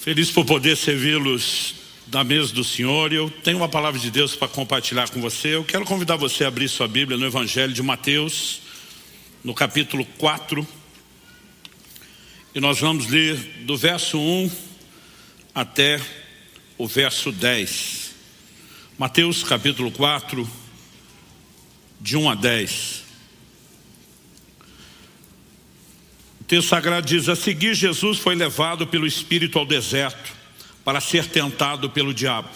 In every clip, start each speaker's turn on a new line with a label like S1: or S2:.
S1: Feliz por poder servi-los na mesa do Senhor. Eu tenho uma palavra de Deus para compartilhar com você. Eu quero convidar você a abrir sua Bíblia no Evangelho de Mateus, no capítulo 4. E nós vamos ler do verso 1 até o verso 10. Mateus capítulo 4, de 1 a 10. O texto sagrado diz: a seguir Jesus foi levado pelo Espírito ao deserto para ser tentado pelo diabo.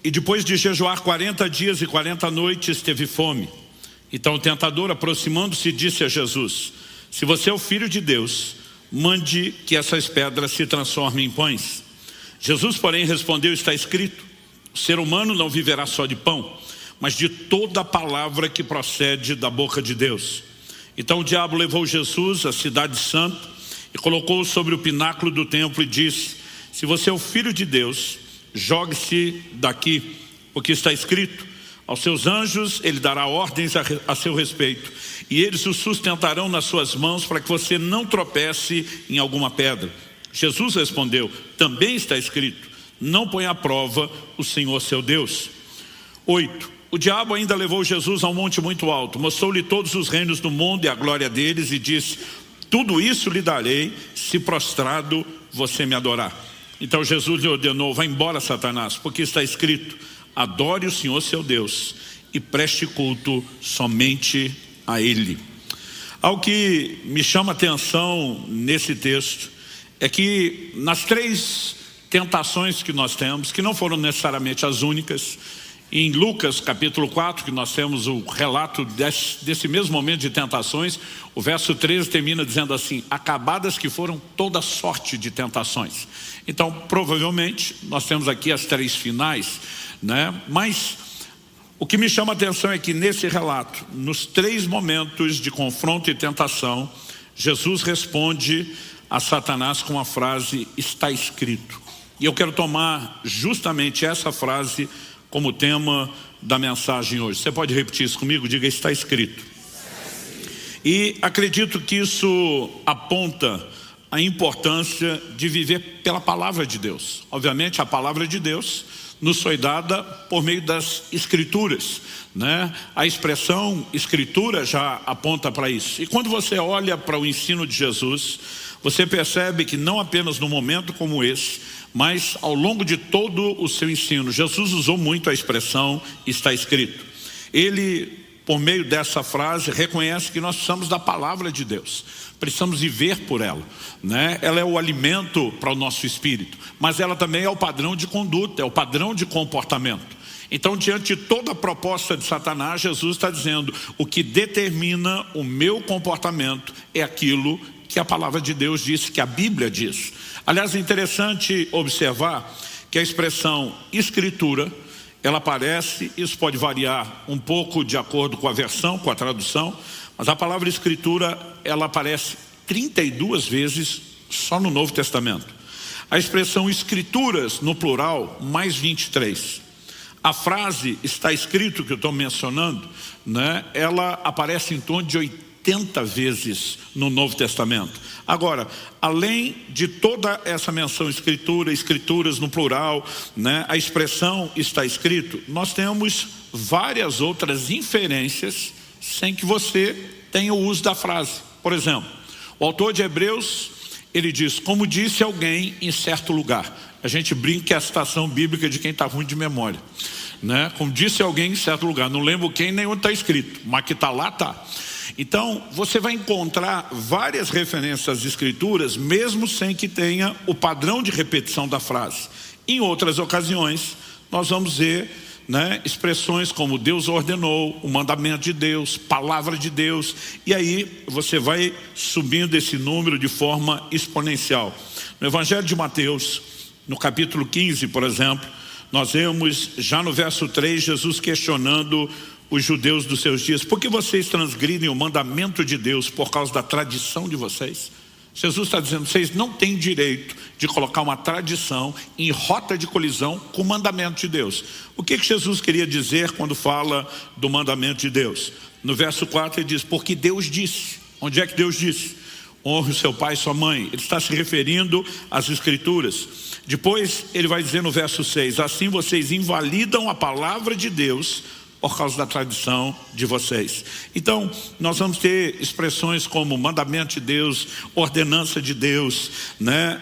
S1: E depois de jejuar 40 dias e 40 noites teve fome. Então o tentador, aproximando-se, disse a Jesus: se você é o Filho de Deus, mande que essas pedras se transformem em pães. Jesus, porém, respondeu: está escrito, o ser humano não viverá só de pão, mas de toda a palavra que procede da boca de Deus. Então o diabo levou Jesus à cidade santa e colocou-o sobre o pináculo do templo e disse: se você é o Filho de Deus, jogue-se daqui, porque está escrito, aos seus anjos ele dará ordens a seu respeito, e eles o sustentarão nas suas mãos para que você não tropece em alguma pedra. Jesus respondeu: também está escrito, não ponha à prova o Senhor seu Deus. 8. O diabo ainda levou Jesus a um monte muito alto, mostrou-lhe todos os reinos do mundo e a glória deles e disse: tudo isso lhe darei, se prostrado você me adorar. Então Jesus lhe ordenou: vá embora, Satanás, porque está escrito, adore o Senhor seu Deus e preste culto somente a Ele. Algo que me chama a atenção nesse texto é que nas três tentações que nós temos, que não foram necessariamente as únicas, em Lucas capítulo 4, que nós temos o relato desse mesmo momento de tentações, o verso 13 termina dizendo assim: acabadas que foram toda sorte de tentações. Então provavelmente nós temos aqui as três finais, né? Mas o que me chama a atenção é que nesse relato, nos três momentos de confronto e tentação, Jesus responde a Satanás com a frase: está escrito. E eu quero tomar justamente essa frase como tema da mensagem hoje. Você pode repetir isso comigo? Diga: está escrito. E acredito que isso aponta a importância de viver pela palavra de Deus. Obviamente a palavra de Deus nos foi dada por meio das escrituras, né? A expressão escritura já aponta para isso. E quando você olha para o ensino de Jesus, você percebe que não apenas num momento como esse, mas ao longo de todo o seu ensino, Jesus usou muito a expressão está escrito. Ele, por meio dessa frase, reconhece que nós precisamos da palavra de Deus, precisamos viver por ela, né? Ela é o alimento para o nosso espírito, mas ela também é o padrão de conduta, é o padrão de comportamento. Então, diante de toda a proposta de Satanás, Jesus está dizendo: o que determina o meu comportamento é aquilo que a palavra de Deus diz, que a Bíblia diz. Aliás, é interessante observar que a expressão escritura, ela aparece, isso pode variar um pouco de acordo com a versão, com a tradução, mas a palavra escritura, ela aparece 32 vezes só no Novo Testamento. A expressão escrituras, no plural, mais 23. A frase está escrito, que eu estou mencionando, né, ela aparece em torno de 80 vezes no Novo Testamento. Agora, além de toda essa menção escrituras no plural, né, a expressão está escrito, nós temos várias outras inferências sem que você tenha o uso da frase. Por exemplo, o autor de Hebreus, ele diz: como disse alguém em certo lugar. A gente brinca que é a citação bíblica de quem está ruim de memória, né? Como disse alguém em certo lugar, não lembro quem nem onde está escrito, mas que está lá, está. Então você vai encontrar várias referências às escrituras, mesmo sem que tenha o padrão de repetição da frase. Em outras ocasiões nós vamos ver, né, expressões como Deus ordenou, o mandamento de Deus, palavra de Deus, e aí você vai subindo esse número de forma exponencial. No Evangelho de Mateus, no capítulo 15, por exemplo, nós vemos já no verso 3 Jesus questionando os judeus dos seus dias: por que vocês transgridem o mandamento de Deus por causa da tradição de vocês? Jesus está dizendo: vocês não têm direito de colocar uma tradição em rota de colisão com o mandamento de Deus. O que Jesus queria dizer quando fala do mandamento de Deus? No verso 4 ele diz: porque Deus disse. Onde é que Deus disse? honre o seu pai e sua mãe. Ele está se referindo às Escrituras. Depois ele vai dizer no verso 6, assim vocês invalidam a palavra de Deus por causa da tradição de vocês. Então, nós vamos ter expressões como mandamento de Deus, ordenança de Deus, né?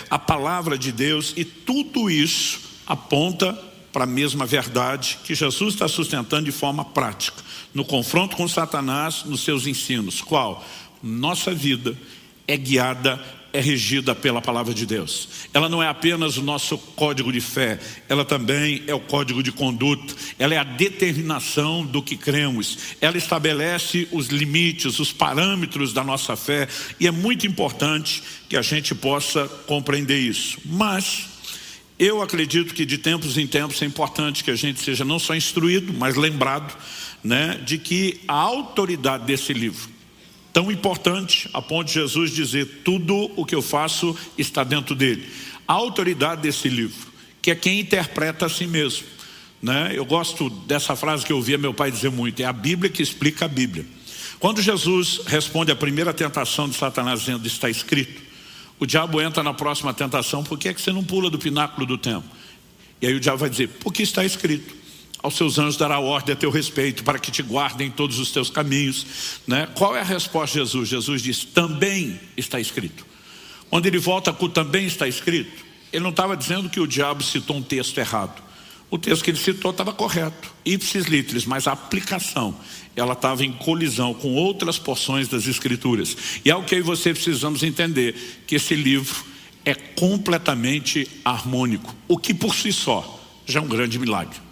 S1: A palavra de Deus, e tudo isso aponta para a mesma verdade que Jesus está sustentando de forma prática, no confronto com Satanás, nos seus ensinos. Qual? Nossa vida é guiada, é regida pela palavra de Deus. Ela não é apenas o nosso código de fé, ela também é o código de conduta, ela é a determinação do que cremos, ela estabelece os limites, os parâmetros da nossa fé, e é muito importante que a gente possa compreender isso. Mas eu acredito que de tempos em tempos é importante que a gente seja não só instruído, mas lembrado, né, de que a autoridade desse livro, tão importante a ponto de Jesus dizer, tudo o que eu faço está dentro dele. A autoridade desse livro, que é quem interpreta a si mesmo, né? Eu gosto dessa frase que eu ouvia meu pai dizer muito, é a Bíblia que explica a Bíblia. Quando Jesus responde à primeira tentação de Satanás dizendo, está escrito, o diabo entra na próxima tentação, por que é que você não pula do pináculo do templo? E aí o diabo vai dizer, porque está escrito, aos seus anjos dará ordem a teu respeito, para que te guardem todos os teus caminhos, né? Qual é a resposta de Jesus? Jesus diz, também está escrito. Quando ele volta com também está escrito, ele não estava dizendo que o diabo citou um texto errado. O texto que ele citou estava correto, ipsis literis, mas a aplicação, ela estava em colisão com outras porções das Escrituras. E é o que eu e você precisamos entender, que esse livro é completamente harmônico, o que por si só já é um grande milagre.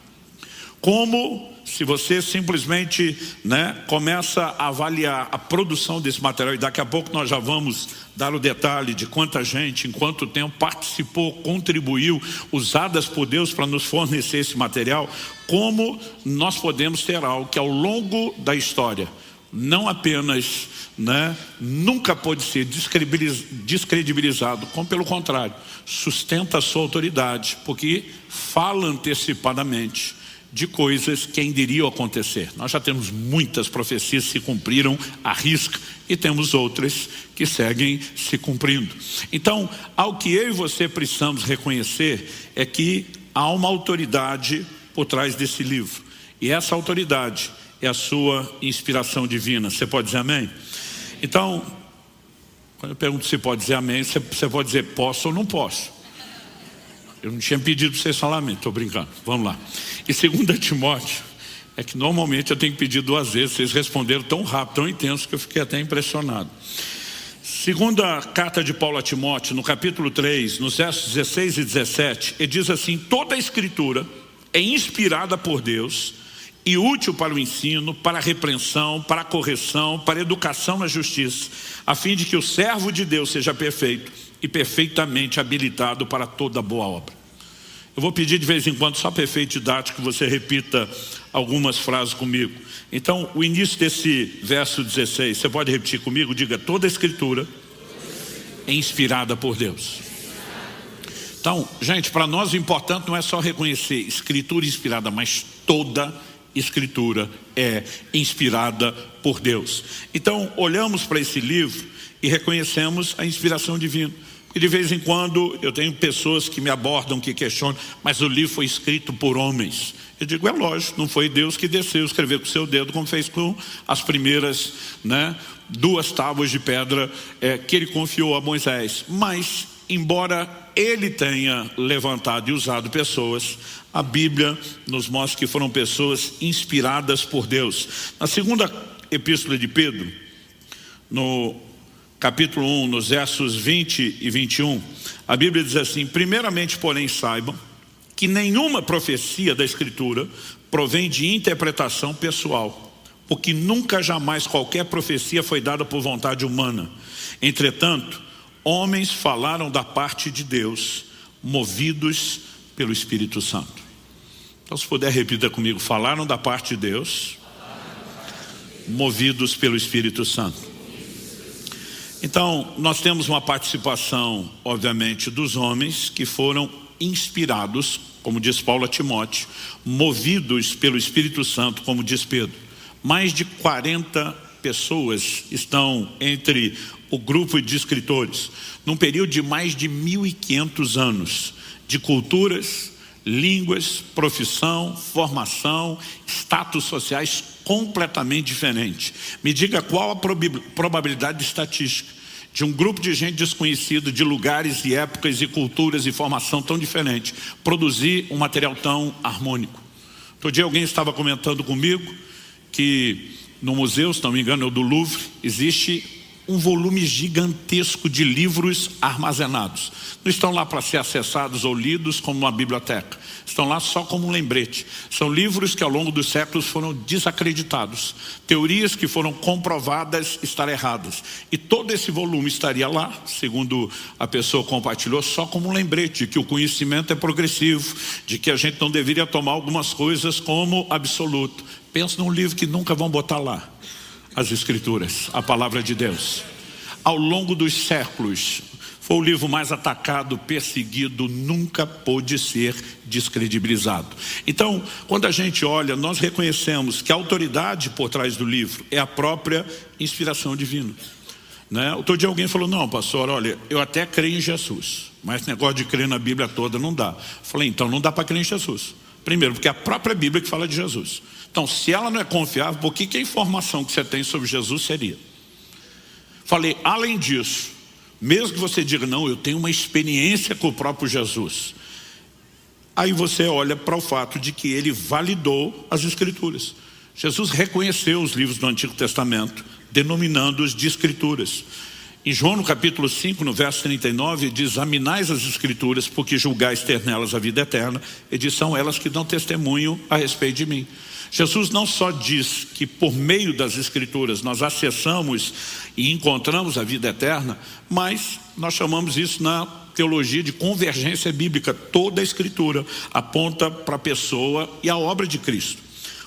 S1: Como se você simplesmente, né, começa a avaliar a produção desse material, e daqui a pouco nós já vamos dar o detalhe de quanta gente, em quanto tempo participou, contribuiu, usadas por Deus para nos fornecer esse material, como nós podemos ter algo que ao longo da história, não apenas, né, nunca pode ser descredibilizado, como pelo contrário, sustenta a sua autoridade, porque fala antecipadamente de coisas que ainda iriam acontecer. Nós já temos muitas profecias que se cumpriram à risca e temos outras que seguem se cumprindo. Então, ao que eu e você precisamos reconhecer é que há uma autoridade por trás desse livro. E essa autoridade é a sua inspiração divina. Você pode dizer amém? Então, quando eu pergunto se pode dizer amém, você pode dizer posso ou não posso. Eu não tinha pedido para vocês falar amém, estou brincando, vamos lá. E 2 Timóteo, é que normalmente eu tenho que pedir 2 vezes, vocês responderam tão rápido, tão intenso, que eu fiquei até impressionado. Segunda carta de Paulo a Timóteo, no capítulo 3, nos versos 16 e 17, ele diz assim, toda a Escritura é inspirada por Deus e útil para o ensino, para a repreensão, para a correção, para a educação na justiça, a fim de que o servo de Deus seja perfeito e perfeitamente habilitado para toda boa obra. Eu vou pedir de vez em quando, só para efeito didático, que você repita algumas frases comigo. Então, o início desse verso 16, você pode repetir comigo? Diga, toda a Escritura é inspirada por Deus. Então, gente, para nós o importante não é só reconhecer Escritura inspirada, mas toda Escritura é inspirada por Deus. Então, olhamos para esse livro e reconhecemos a inspiração divina. E de vez em quando eu tenho pessoas que me abordam, que questionam, mas o livro foi escrito por homens. Eu digo, é lógico, não foi Deus que desceu, escreveu com o seu dedo, como fez com as primeiras, né, 2 tábuas de pedra que ele confiou a Moisés. Mas, embora ele tenha levantado e usado pessoas, a Bíblia nos mostra que foram pessoas inspiradas por Deus. Na segunda epístola de Pedro, no capítulo 1, nos versos 20 e 21, a Bíblia diz assim, primeiramente, porém, saibam que nenhuma profecia da Escritura provém de interpretação pessoal, porque nunca jamais qualquer profecia foi dada por vontade humana. Entretanto, homens falaram da parte de Deus, movidos pelo Espírito Santo. Então, se puder, repita comigo, falaram da parte de Deus, movidos pelo Espírito Santo. Então, nós temos uma participação, obviamente, dos homens que foram inspirados, como diz Paulo a Timóteo, movidos pelo Espírito Santo, como diz Pedro. Mais de 40 pessoas estão entre o grupo de escritores, num período de mais de 1.500 anos, de culturas, línguas, profissão, formação, status sociais completamente diferentes. Me diga qual a probabilidade estatística de um grupo de gente desconhecida, de lugares e épocas e culturas e formação tão diferentes, produzir um material tão harmônico. Outro dia alguém estava comentando comigo que no museu, se não me engano, é o do Louvre, existe um volume gigantesco de livros armazenados. Não estão lá para ser acessados ou lidos como uma biblioteca. Estão lá só como um lembrete. São livros que ao longo dos séculos foram desacreditados. Teorias que foram comprovadas estar erradas. E todo esse volume estaria lá, segundo a pessoa compartilhou, só como um lembrete de que o conhecimento é progressivo, de que a gente não deveria tomar algumas coisas como absoluto. Pensa num livro que nunca vão botar lá. As Escrituras, a Palavra de Deus. Ao longo dos séculos, foi o livro mais atacado, perseguido, nunca pôde ser descredibilizado. Então, quando a gente olha, nós reconhecemos que a autoridade por trás do livro é a própria inspiração divina. Né? Outro dia alguém falou, não, pastor, olha, eu até creio em Jesus, mas esse negócio de crer na Bíblia toda não dá. Falei, então não dá para crer em Jesus. Primeiro, porque é a própria Bíblia que fala de Jesus. Então, se ela não é confiável, por que a informação que você tem sobre Jesus seria? Falei, além disso, mesmo que você diga, não, eu tenho uma experiência com o próprio Jesus. Aí você olha para o fato de que ele validou as Escrituras. Jesus reconheceu os livros do Antigo Testamento, denominando-os de Escrituras. Em João, no capítulo 5, no verso 39, diz, examinais as Escrituras, porque julgais ter nelas a vida eterna, e diz, são elas que dão testemunho a respeito de mim. Jesus não só diz que por meio das Escrituras nós acessamos e encontramos a vida eterna, mas nós chamamos isso na teologia de convergência bíblica. Toda a Escritura aponta para a pessoa e a obra de Cristo.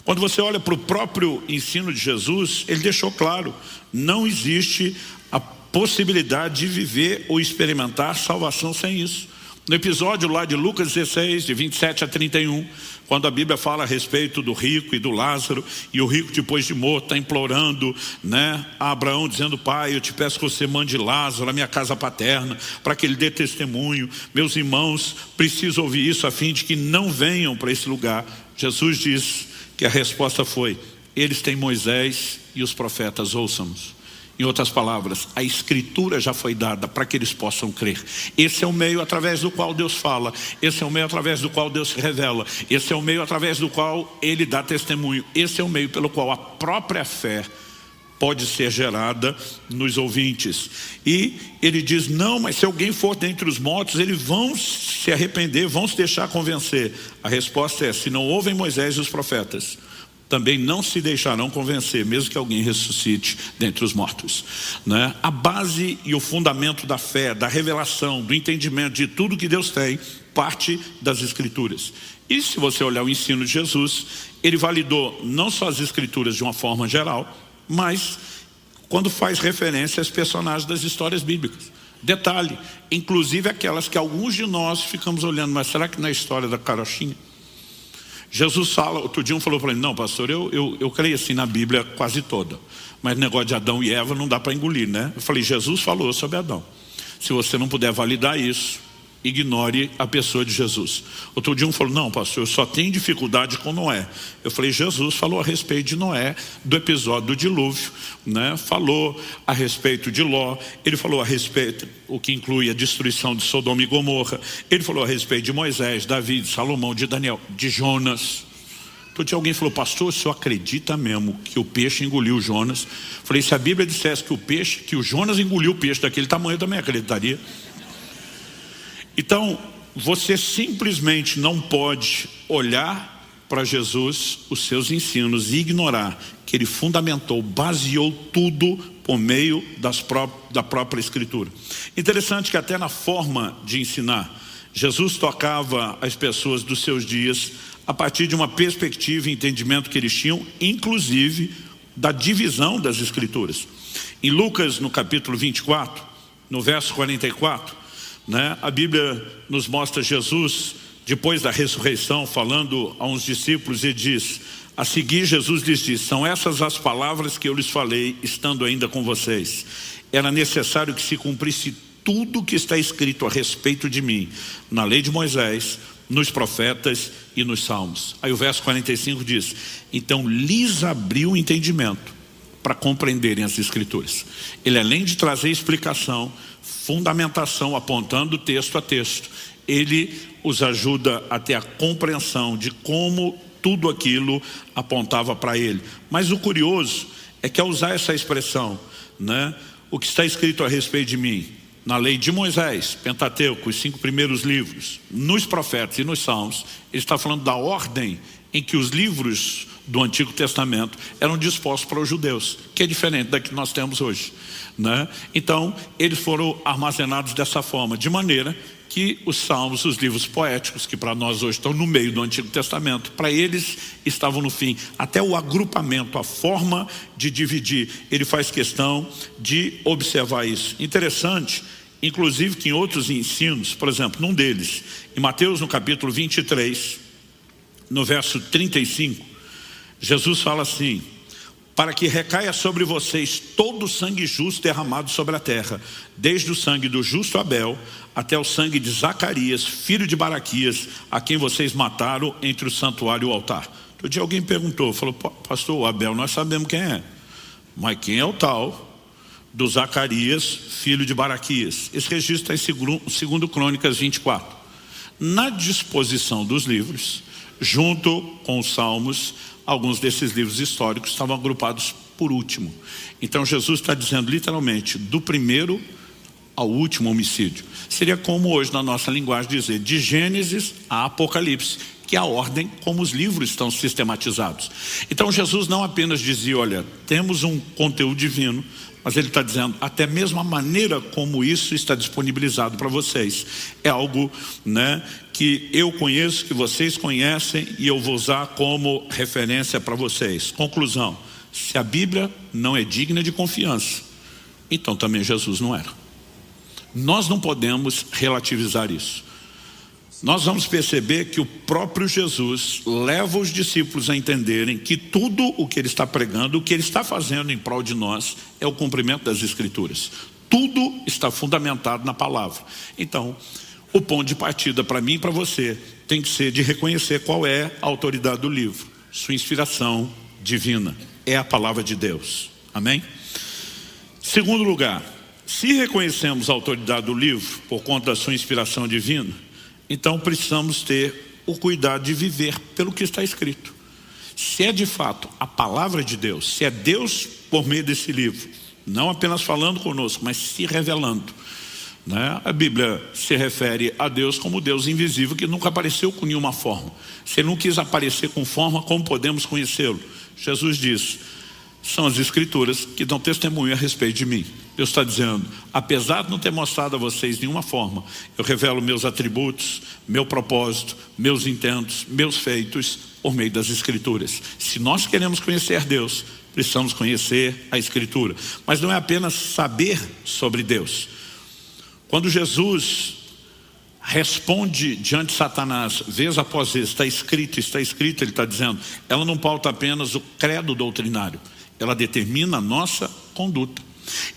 S1: Quando você olha para o próprio ensino de Jesus, ele deixou claro, não existe a possibilidade de viver ou experimentar salvação sem isso. No episódio lá de Lucas 16, de 27 a 31, quando a Bíblia fala a respeito do rico e do Lázaro, e o rico depois de morto está implorando, né, a Abraão dizendo, pai, eu te peço que você mande Lázaro à minha casa paterna, para que ele dê testemunho, meus irmãos precisam ouvir isso a fim de que não venham para esse lugar. Jesus diz que a resposta foi, eles têm Moisés e os profetas, ouçam-nos. Em outras palavras, a Escritura já foi dada para que eles possam crer. Esse é o meio através do qual Deus fala. Esse é o meio através do qual Deus se revela. Esse é o meio através do qual Ele dá testemunho. Esse é o meio pelo qual a própria fé pode ser gerada nos ouvintes. E ele diz, não, mas se alguém for dentre os mortos, eles vão se arrepender, vão se deixar convencer. A resposta é, se não ouvem Moisés e os profetas, também não se deixarão convencer, mesmo que alguém ressuscite dentre os mortos. Né? A base e o fundamento da fé, da revelação, do entendimento de tudo que Deus tem, parte das Escrituras. E se você olhar o ensino de Jesus, ele validou não só as Escrituras de uma forma geral, mas quando faz referência aos personagens das histórias bíblicas. Detalhe, inclusive aquelas que alguns de nós ficamos olhando, mas será que na história da carochinha? Jesus fala, outro dia um falou para ele, não pastor, eu creio assim na Bíblia quase toda, mas negócio de Adão e Eva não dá para engolir, né? Eu falei, Jesus falou sobre Adão. Se você não puder validar isso, ignore a pessoa de Jesus. Outro dia um falou, não pastor, eu só tenho dificuldade com Noé. Eu falei, Jesus falou a respeito de Noé, do episódio do dilúvio, né? Falou a respeito de Ló, ele falou a respeito, o que inclui a destruição de Sodoma e Gomorra, ele falou a respeito de Moisés, Davi, de Salomão, de Daniel, de Jonas. Outro dia alguém falou, pastor, o senhor acredita mesmo que o peixe engoliu Jonas? Eu falei, se a Bíblia dissesse que o Jonas engoliu o peixe daquele tamanho, eu também acreditaria. Então, você simplesmente não pode olhar para Jesus, os seus ensinos, e ignorar que ele fundamentou, baseou tudo por meio da própria Escritura. Interessante que até na forma de ensinar, Jesus tocava as pessoas dos seus dias a partir de uma perspectiva e entendimento que eles tinham, inclusive da divisão das Escrituras. Em Lucas, no capítulo 24, no verso 44, né, a Bíblia nos mostra Jesus, depois da ressurreição, falando a uns discípulos e diz, a seguir Jesus lhes diz, são essas as palavras que eu lhes falei, estando ainda com vocês. era necessário que se cumprisse tudo que está escrito a respeito de mim, na lei de Moisés, nos profetas e nos salmos. Aí o verso 45 diz: então lhes abriu o entendimento para compreenderem as escrituras. Ele, além de trazer explicação, fundamentação, apontando texto a texto, ele os ajuda a ter a compreensão de como tudo aquilo apontava para ele. Mas o curioso é que, ao usar essa expressão, né, o que está escrito a respeito de mim, na lei de Moisés, Pentateuco, os 5 primeiros livros, nos profetas e nos salmos, ele está falando da ordem em que os livros do Antigo Testamento eram dispostos para os judeus, que é diferente da que nós temos hoje, né? Então, eles foram armazenados dessa forma, de maneira que os salmos, os livros poéticos, que para nós hoje estão no meio do Antigo Testamento, para eles estavam no fim. Até o agrupamento, a forma de dividir, ele faz questão de observar isso. Interessante, inclusive, que em outros ensinos, por exemplo, num deles, em Mateus, no capítulo 23, no verso 35, Jesus fala assim: para que recaia sobre vocês todo o sangue justo derramado sobre a terra, desde o sangue do justo Abel até o sangue de Zacarias, filho de Baraquias, a quem vocês mataram entre o santuário e o altar. Outro dia alguém perguntou, falou: pastor, o Abel nós sabemos quem é, mas quem é o tal do Zacarias, filho de Baraquias? Esse registro está em 2 Crônicas 24. Na disposição dos livros, junto com os salmos, alguns desses livros históricos estavam agrupados por último. Então Jesus está dizendo literalmente, do primeiro ao último homicídio. Seria como hoje na nossa linguagem dizer, de Gênesis a Apocalipse, que é a ordem como os livros estão sistematizados. Então Jesus não apenas dizia, olha, temos um conteúdo divino, mas ele está dizendo, até mesmo a maneira como isso está disponibilizado para vocês. É algo, né, que eu conheço, que vocês conhecem, e eu vou usar como referência para vocês. Conclusão: se a Bíblia não é digna de confiança, então também Jesus não era. Nós não podemos relativizar isso. Nós vamos perceber que o próprio Jesus leva os discípulos a entenderem que tudo o que ele está pregando, o que ele está fazendo em prol de nós, é o cumprimento das Escrituras. Tudo está fundamentado na palavra. Então, o ponto de partida para mim e para você tem que ser de reconhecer qual é a autoridade do livro. Sua inspiração divina é a palavra de Deus. Amém? Segundo lugar, se reconhecemos a autoridade do livro por conta da sua inspiração divina, então precisamos ter o cuidado de viver pelo que está escrito. Se é de fato a palavra de Deus, se é Deus por meio desse livro, não apenas falando conosco, mas se revelando, né? A Bíblia se refere a Deus como Deus invisível, que nunca apareceu com nenhuma forma. Se ele não quis aparecer com forma, como podemos conhecê-lo? Jesus diz, são as Escrituras que dão testemunho a respeito de mim. Deus está dizendo, apesar de não ter mostrado a vocês nenhuma forma, eu revelo meus atributos, meu propósito, meus intentos, meus feitos por meio das Escrituras. Se nós queremos conhecer Deus, precisamos conhecer a Escritura. Mas não é apenas saber sobre Deus. Quando Jesus responde diante de Satanás, vez após vez, está escrito, ele está dizendo, ela não pauta apenas o credo doutrinário, ela determina a nossa conduta.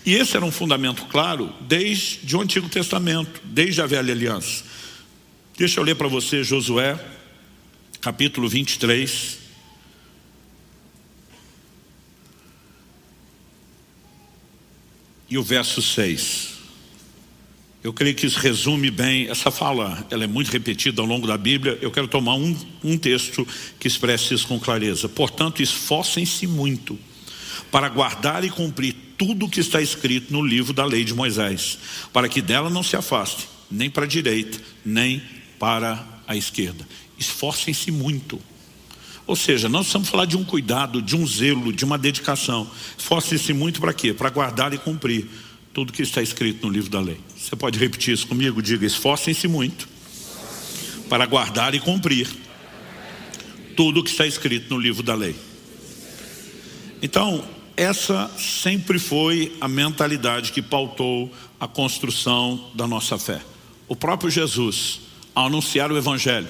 S1: E esse era um fundamento claro desde o Antigo Testamento, desde a Velha Aliança. Deixa eu ler para você Josué, capítulo 23. E o verso 6. Eu creio que isso resume bem essa fala. Ela é muito repetida ao longo da Bíblia. Eu quero tomar um texto que expresse isso com clareza. Portanto, esforcem-se muito para guardar e cumprir tudo o que está escrito no livro da lei de Moisés, para que dela não se afaste, nem para a direita, nem para a esquerda. Esforcem-se muito. Ou seja, nós precisamos falar de um cuidado, de um zelo, de uma dedicação. Esforcem-se muito para quê? Para guardar e cumprir tudo que está escrito no livro da lei. Você pode repetir isso comigo? Diga, esforcem-se muito para guardar e cumprir tudo que está escrito no livro da lei. Então, essa sempre foi a mentalidade que pautou a construção da nossa fé. O próprio Jesus, ao anunciar o Evangelho,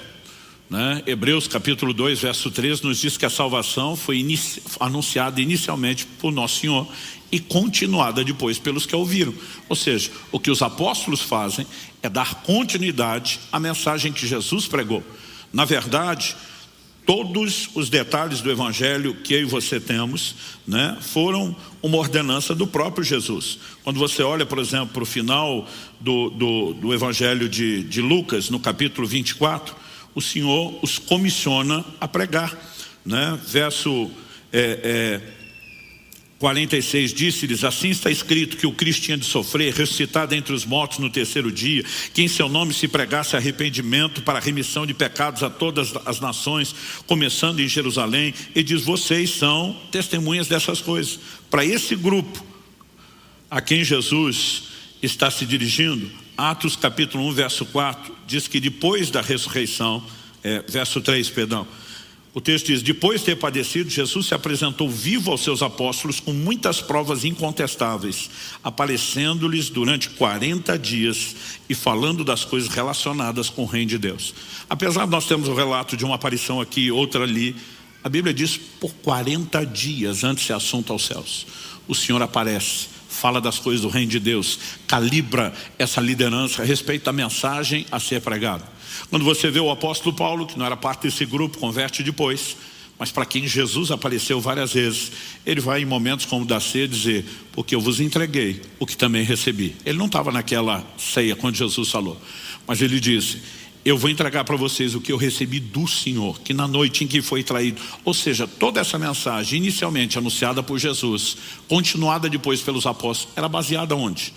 S1: né? Hebreus capítulo 2, verso 13 nos diz que a salvação foi anunciada inicialmente por Nosso Senhor e continuada depois pelos que a ouviram. Ou seja, o que os apóstolos fazem é dar continuidade à mensagem que Jesus pregou. Na verdade, todos os detalhes do evangelho que eu e você temos, né, foram uma ordenança do próprio Jesus. Quando você olha, por exemplo, para o final do evangelho de Lucas, no capítulo 24, o Senhor os comissiona a pregar, né? Verso 46, disse-lhes: assim está escrito que o Cristo tinha de sofrer, ressuscitado entre os mortos no terceiro dia, que em seu nome se pregasse arrependimento para a remissão de pecados a todas as nações, começando em Jerusalém. E diz: vocês são testemunhas dessas coisas. Para esse grupo a quem Jesus está se dirigindo, Atos capítulo 1, verso 4, diz que depois da ressurreição, verso 3, perdão, o texto diz: depois de ter padecido, Jesus se apresentou vivo aos seus apóstolos com muitas provas incontestáveis, aparecendo-lhes durante 40 dias e falando das coisas relacionadas com o reino de Deus. Apesar de nós termos o relato de uma aparição aqui e outra ali, a Bíblia diz: por 40 dias antes de ser assunto aos céus, o Senhor aparece, fala das coisas do reino de Deus, calibra essa liderança a respeito da mensagem a ser pregada. Quando você vê o apóstolo Paulo, que não era parte desse grupo, converte depois, mas para quem Jesus apareceu várias vezes, ele vai em momentos como da ceia dizer: porque eu vos entreguei o que também recebi. Ele não estava naquela ceia quando Jesus falou, mas ele disse: eu vou entregar para vocês o que eu recebi do Senhor, que na noite em que foi traído. Ou seja, toda essa mensagem inicialmente anunciada por Jesus, continuada depois pelos apóstolos, era baseada onde?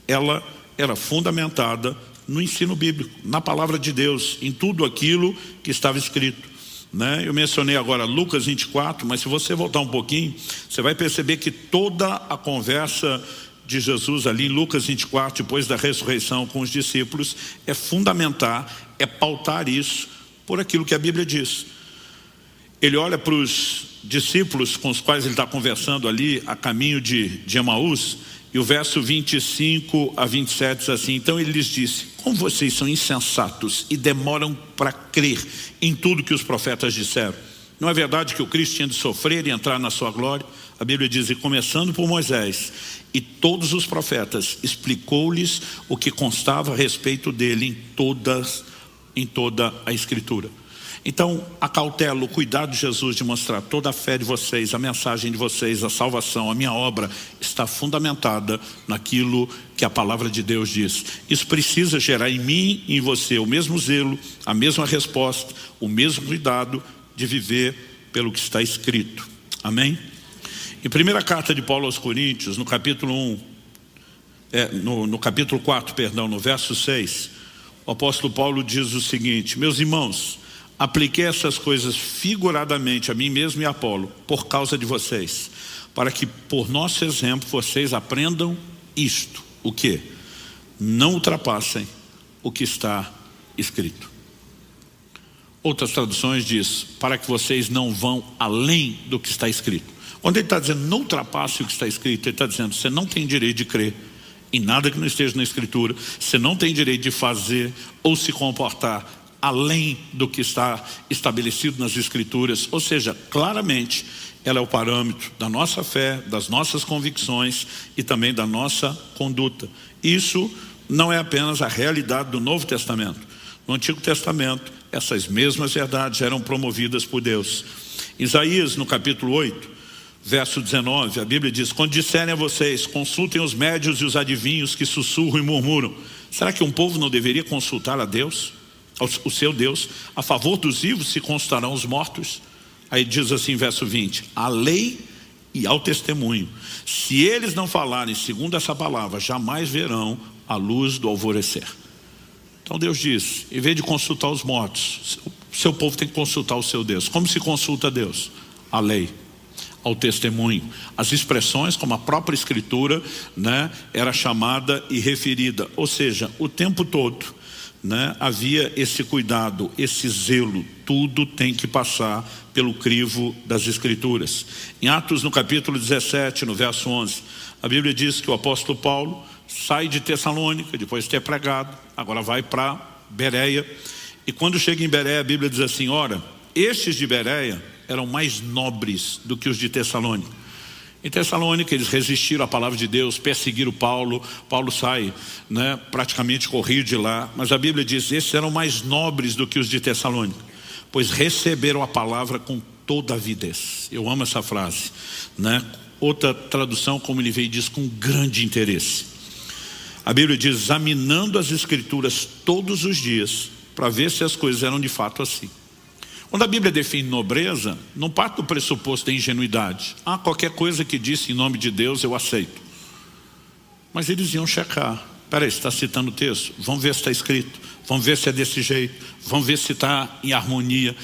S1: Ela era fundamentada no ensino bíblico, na palavra de Deus, em tudo aquilo que estava escrito, né? Eu mencionei agora Lucas 24, mas se você voltar um pouquinho, você vai perceber que toda a conversa de Jesus ali em Lucas 24, depois da ressurreição com os discípulos, é fundamentar, é pautar isso por aquilo que a Bíblia diz. Ele olha para os discípulos com os quais ele está conversando ali a caminho de Emaús, e o verso 25 a 27 diz assim: então ele lhes disse: como vocês são insensatos e demoram para crer em tudo que os profetas disseram. Não é verdade que o Cristo tinha de sofrer e entrar na sua glória? A Bíblia diz: e começando por Moisés e todos os profetas, explicou-lhes o que constava a respeito dele em toda a Escritura. Então, a cautela, o cuidado de Jesus de mostrar toda a fé de vocês, a mensagem de vocês, a salvação, a minha obra, está fundamentada naquilo que a palavra de Deus diz. Isso precisa gerar em mim e em você o mesmo zelo, a mesma resposta, o mesmo cuidado de viver pelo que está escrito. Amém? Em primeira carta de Paulo aos Coríntios, no capítulo 4, perdão, no verso 6, o apóstolo Paulo diz o seguinte: meus irmãos, apliquei essas coisas figuradamente a mim mesmo e a Apolo, por causa de vocês, para que por nosso exemplo vocês aprendam isto. O quê? Não ultrapassem o que está escrito. Outras traduções diz: para que vocês não vão além do que está escrito. Quando ele está dizendo não ultrapasse o que está escrito, ele está dizendo: você não tem direito de crer em nada que não esteja na Escritura, você não tem direito de fazer ou se comportar além do que está estabelecido nas Escrituras. Ou seja, claramente ela é o parâmetro da nossa fé, das nossas convicções e também da nossa conduta. Isso não é apenas a realidade do Novo Testamento. No Antigo Testamento, essas mesmas verdades eram promovidas por Deus. Isaías, no capítulo 8, verso 19, a Bíblia diz: quando disserem a vocês, consultem os médios e os adivinhos que sussurram e murmuram. Será que um povo não deveria consultar a Deus, o seu Deus? A favor dos vivos se consultarão os mortos. Aí diz assim, verso 20: a lei e ao testemunho, se eles não falarem segundo essa palavra, jamais verão a luz do alvorecer. Então Deus diz: em vez de consultar os mortos, seu povo tem que consultar o seu Deus. Como se consulta Deus? A lei, ao testemunho, as expressões como a própria Escritura, né, era chamada e referida. Ou seja, o tempo todo, né, havia esse cuidado, esse zelo. Tudo tem que passar pelo crivo das Escrituras. Em Atos, no capítulo 17, no verso 11, a Bíblia diz que o apóstolo Paulo sai de Tessalônica, depois de ter pregado, agora vai para Bereia, E quando chega em Bereia, a Bíblia diz assim, ora, estes de Bereia eram mais nobres do que os de Tessalônica. Em Tessalônica eles resistiram à palavra de Deus, perseguiram Paulo. Paulo sai, praticamente corrido de lá. Mas a Bíblia diz, esses eram mais nobres do que os de Tessalônica, pois receberam a palavra com toda avidez. Eu amo essa frase, Outra tradução, como ele veio, diz com grande interesse. A Bíblia diz, examinando as escrituras todos os dias, para ver se as coisas eram de fato assim. Quando a Bíblia define nobreza, não parte do pressuposto da ingenuidade. Qualquer coisa que disse em nome de Deus eu aceito. Mas eles iam checar. Peraí, você está citando o texto? Vamos ver se está escrito. Vamos ver se é desse jeito. Vamos ver se está em harmonia.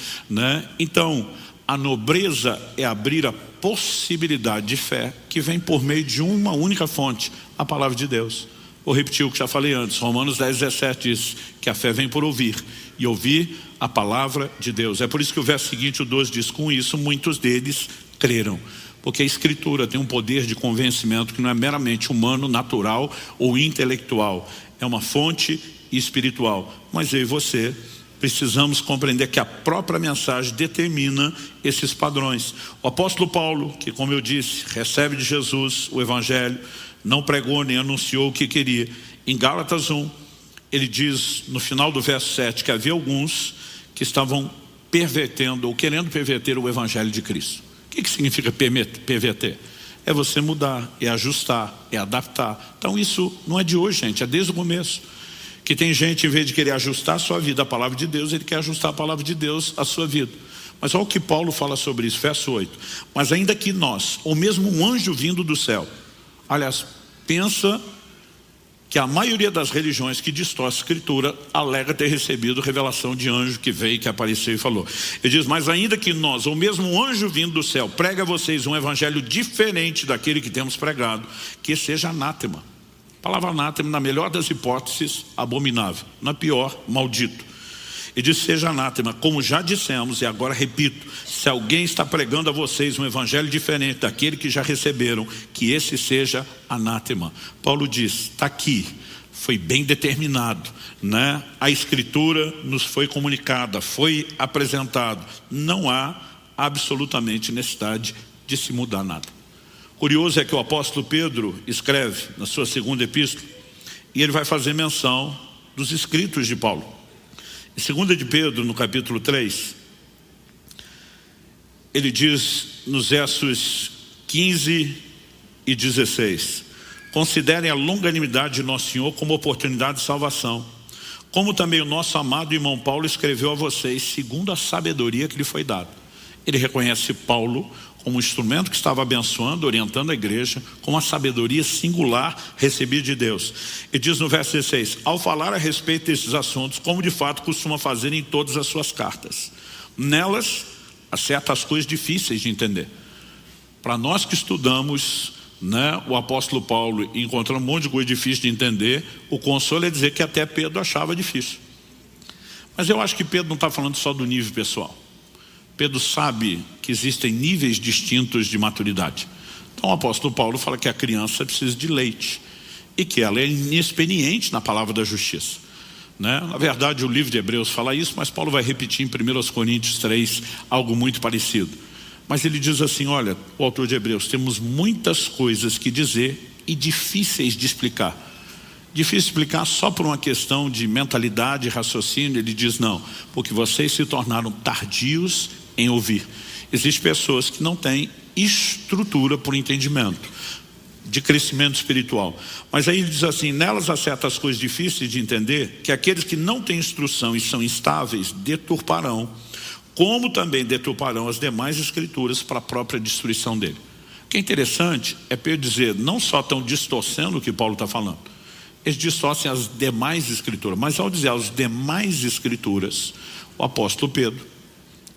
S1: Então, a nobreza é abrir a possibilidade de fé que vem por meio de uma única fonte, a palavra de Deus. Vou repetir o que já falei antes. Romanos 10:17 diz que a fé vem por ouvir, e ouvir a palavra de Deus. É por isso que o verso seguinte, o 12, diz, com isso muitos deles creram. Porque a Escritura tem um poder de convencimento que não é meramente humano, natural ou intelectual. É uma fonte espiritual. Mas eu e você precisamos compreender que a própria mensagem determina esses padrões. O apóstolo Paulo, que como eu disse, recebe de Jesus o Evangelho, não pregou nem anunciou o que queria. Em Gálatas 1, ele diz no final do verso 7 que havia alguns que estavam pervertendo ou querendo perverter o Evangelho de Cristo. O que significa perverter? É você mudar, é ajustar, é adaptar. Então isso não é de hoje, gente, é desde o começo. Que tem gente, em vez de querer ajustar a sua vida à palavra de Deus, ele quer ajustar a palavra de Deus à sua vida. Mas olha o que Paulo fala sobre isso, verso 8. Mas ainda que nós, ou mesmo um anjo vindo do céu, aliás, pensa que a maioria das religiões que distorce a Escritura alega ter recebido revelação de anjo que veio, que apareceu e falou. Ele diz, mas ainda que nós, ou mesmo um anjo vindo do céu, prega a vocês um evangelho diferente daquele que temos pregado, que seja anátema. A palavra anátema, na melhor das hipóteses, abominável. Na pior, maldito. Ele diz, seja anátema, como já dissemos, e agora repito, se alguém está pregando a vocês um evangelho diferente daquele que já receberam, que esse seja anátema. Paulo diz, está aqui, foi bem determinado, A Escritura nos foi comunicada, foi apresentado. Não há absolutamente necessidade de se mudar nada. Curioso é que o apóstolo Pedro escreve na sua segunda epístola, e ele vai fazer menção dos escritos de Paulo. Em 2 de Pedro, no capítulo 3, ele diz nos versos 15 e 16, considerem a longanimidade de nosso Senhor como oportunidade de salvação, como também o nosso amado irmão Paulo escreveu a vocês, segundo a sabedoria que lhe foi dada. Ele reconhece Paulo como um instrumento que estava abençoando, orientando a igreja, com uma sabedoria singular recebida de Deus. E diz no verso 16, ao falar a respeito desses assuntos, como de fato costuma fazer em todas as suas cartas. Nelas, há certas coisas difíceis de entender. Para nós que estudamos, o apóstolo Paulo, e encontramos um monte de coisa difícil de entender, o consolo é dizer que até Pedro achava difícil. Mas eu acho que Pedro não está falando só do nível pessoal. Pedro sabe que existem níveis distintos de maturidade. Então o apóstolo Paulo fala que a criança precisa de leite e que ela é inexperiente na palavra da justiça. Na verdade o livro de Hebreus fala isso, mas Paulo vai repetir em 1 Coríntios 3 algo muito parecido. Mas ele diz assim, olha, o autor de Hebreus, temos muitas coisas que dizer e difíceis de explicar. Difícil de explicar só por uma questão de mentalidade e raciocínio. Ele diz não, porque vocês se tornaram tardios em ouvir. Existem pessoas que não têm estrutura por entendimento, de crescimento espiritual. Mas aí ele diz assim, nelas há certas coisas difíceis de entender, que aqueles que não têm instrução e são instáveis, deturparão, como também deturparão as demais escrituras para a própria destruição dele. O que é interessante é Pedro dizer, não só estão distorcendo o que Paulo está falando, eles distorcem as demais escrituras, mas ao dizer as demais escrituras, o apóstolo Pedro,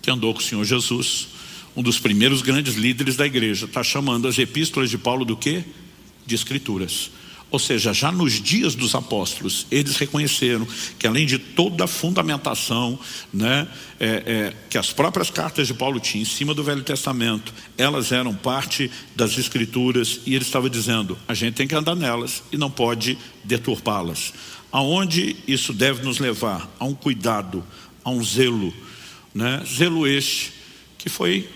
S1: que andou com o Senhor Jesus, um dos primeiros grandes líderes da igreja, está chamando as epístolas de Paulo do quê? De escrituras. Ou seja, já nos dias dos apóstolos, eles reconheceram que além de toda a fundamentação, que as próprias cartas de Paulo tinham em cima do Velho Testamento, elas eram parte das escrituras, e ele estava dizendo, a gente tem que andar nelas e não pode deturpá-las. Aonde isso deve nos levar? A um cuidado, a há um zelo, né? Zelo este que foi,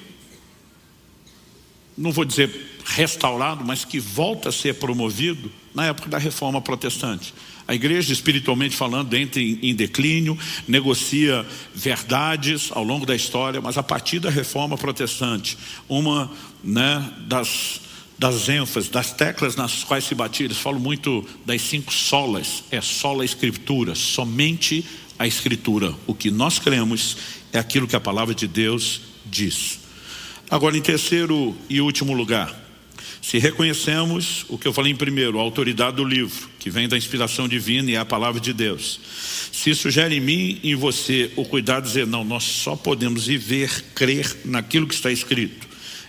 S1: não vou dizer restaurado, mas que volta a ser promovido na época da Reforma Protestante. A igreja, espiritualmente falando, entra em declínio, negocia verdades ao longo da história, mas a partir da Reforma Protestante, uma, né, das ênfases, das teclas nas quais se batia, eles falam muito das 5 solas, sola Escritura, somente a Escritura. O que nós cremos é aquilo que a palavra de Deus diz. Agora, em terceiro e último lugar, se reconhecemos o que eu falei em primeiro, a autoridade do livro, que vem da inspiração divina e é a palavra de Deus. Se isso gera em mim e em você o cuidado de dizer, não, nós só podemos viver, crer naquilo que está escrito.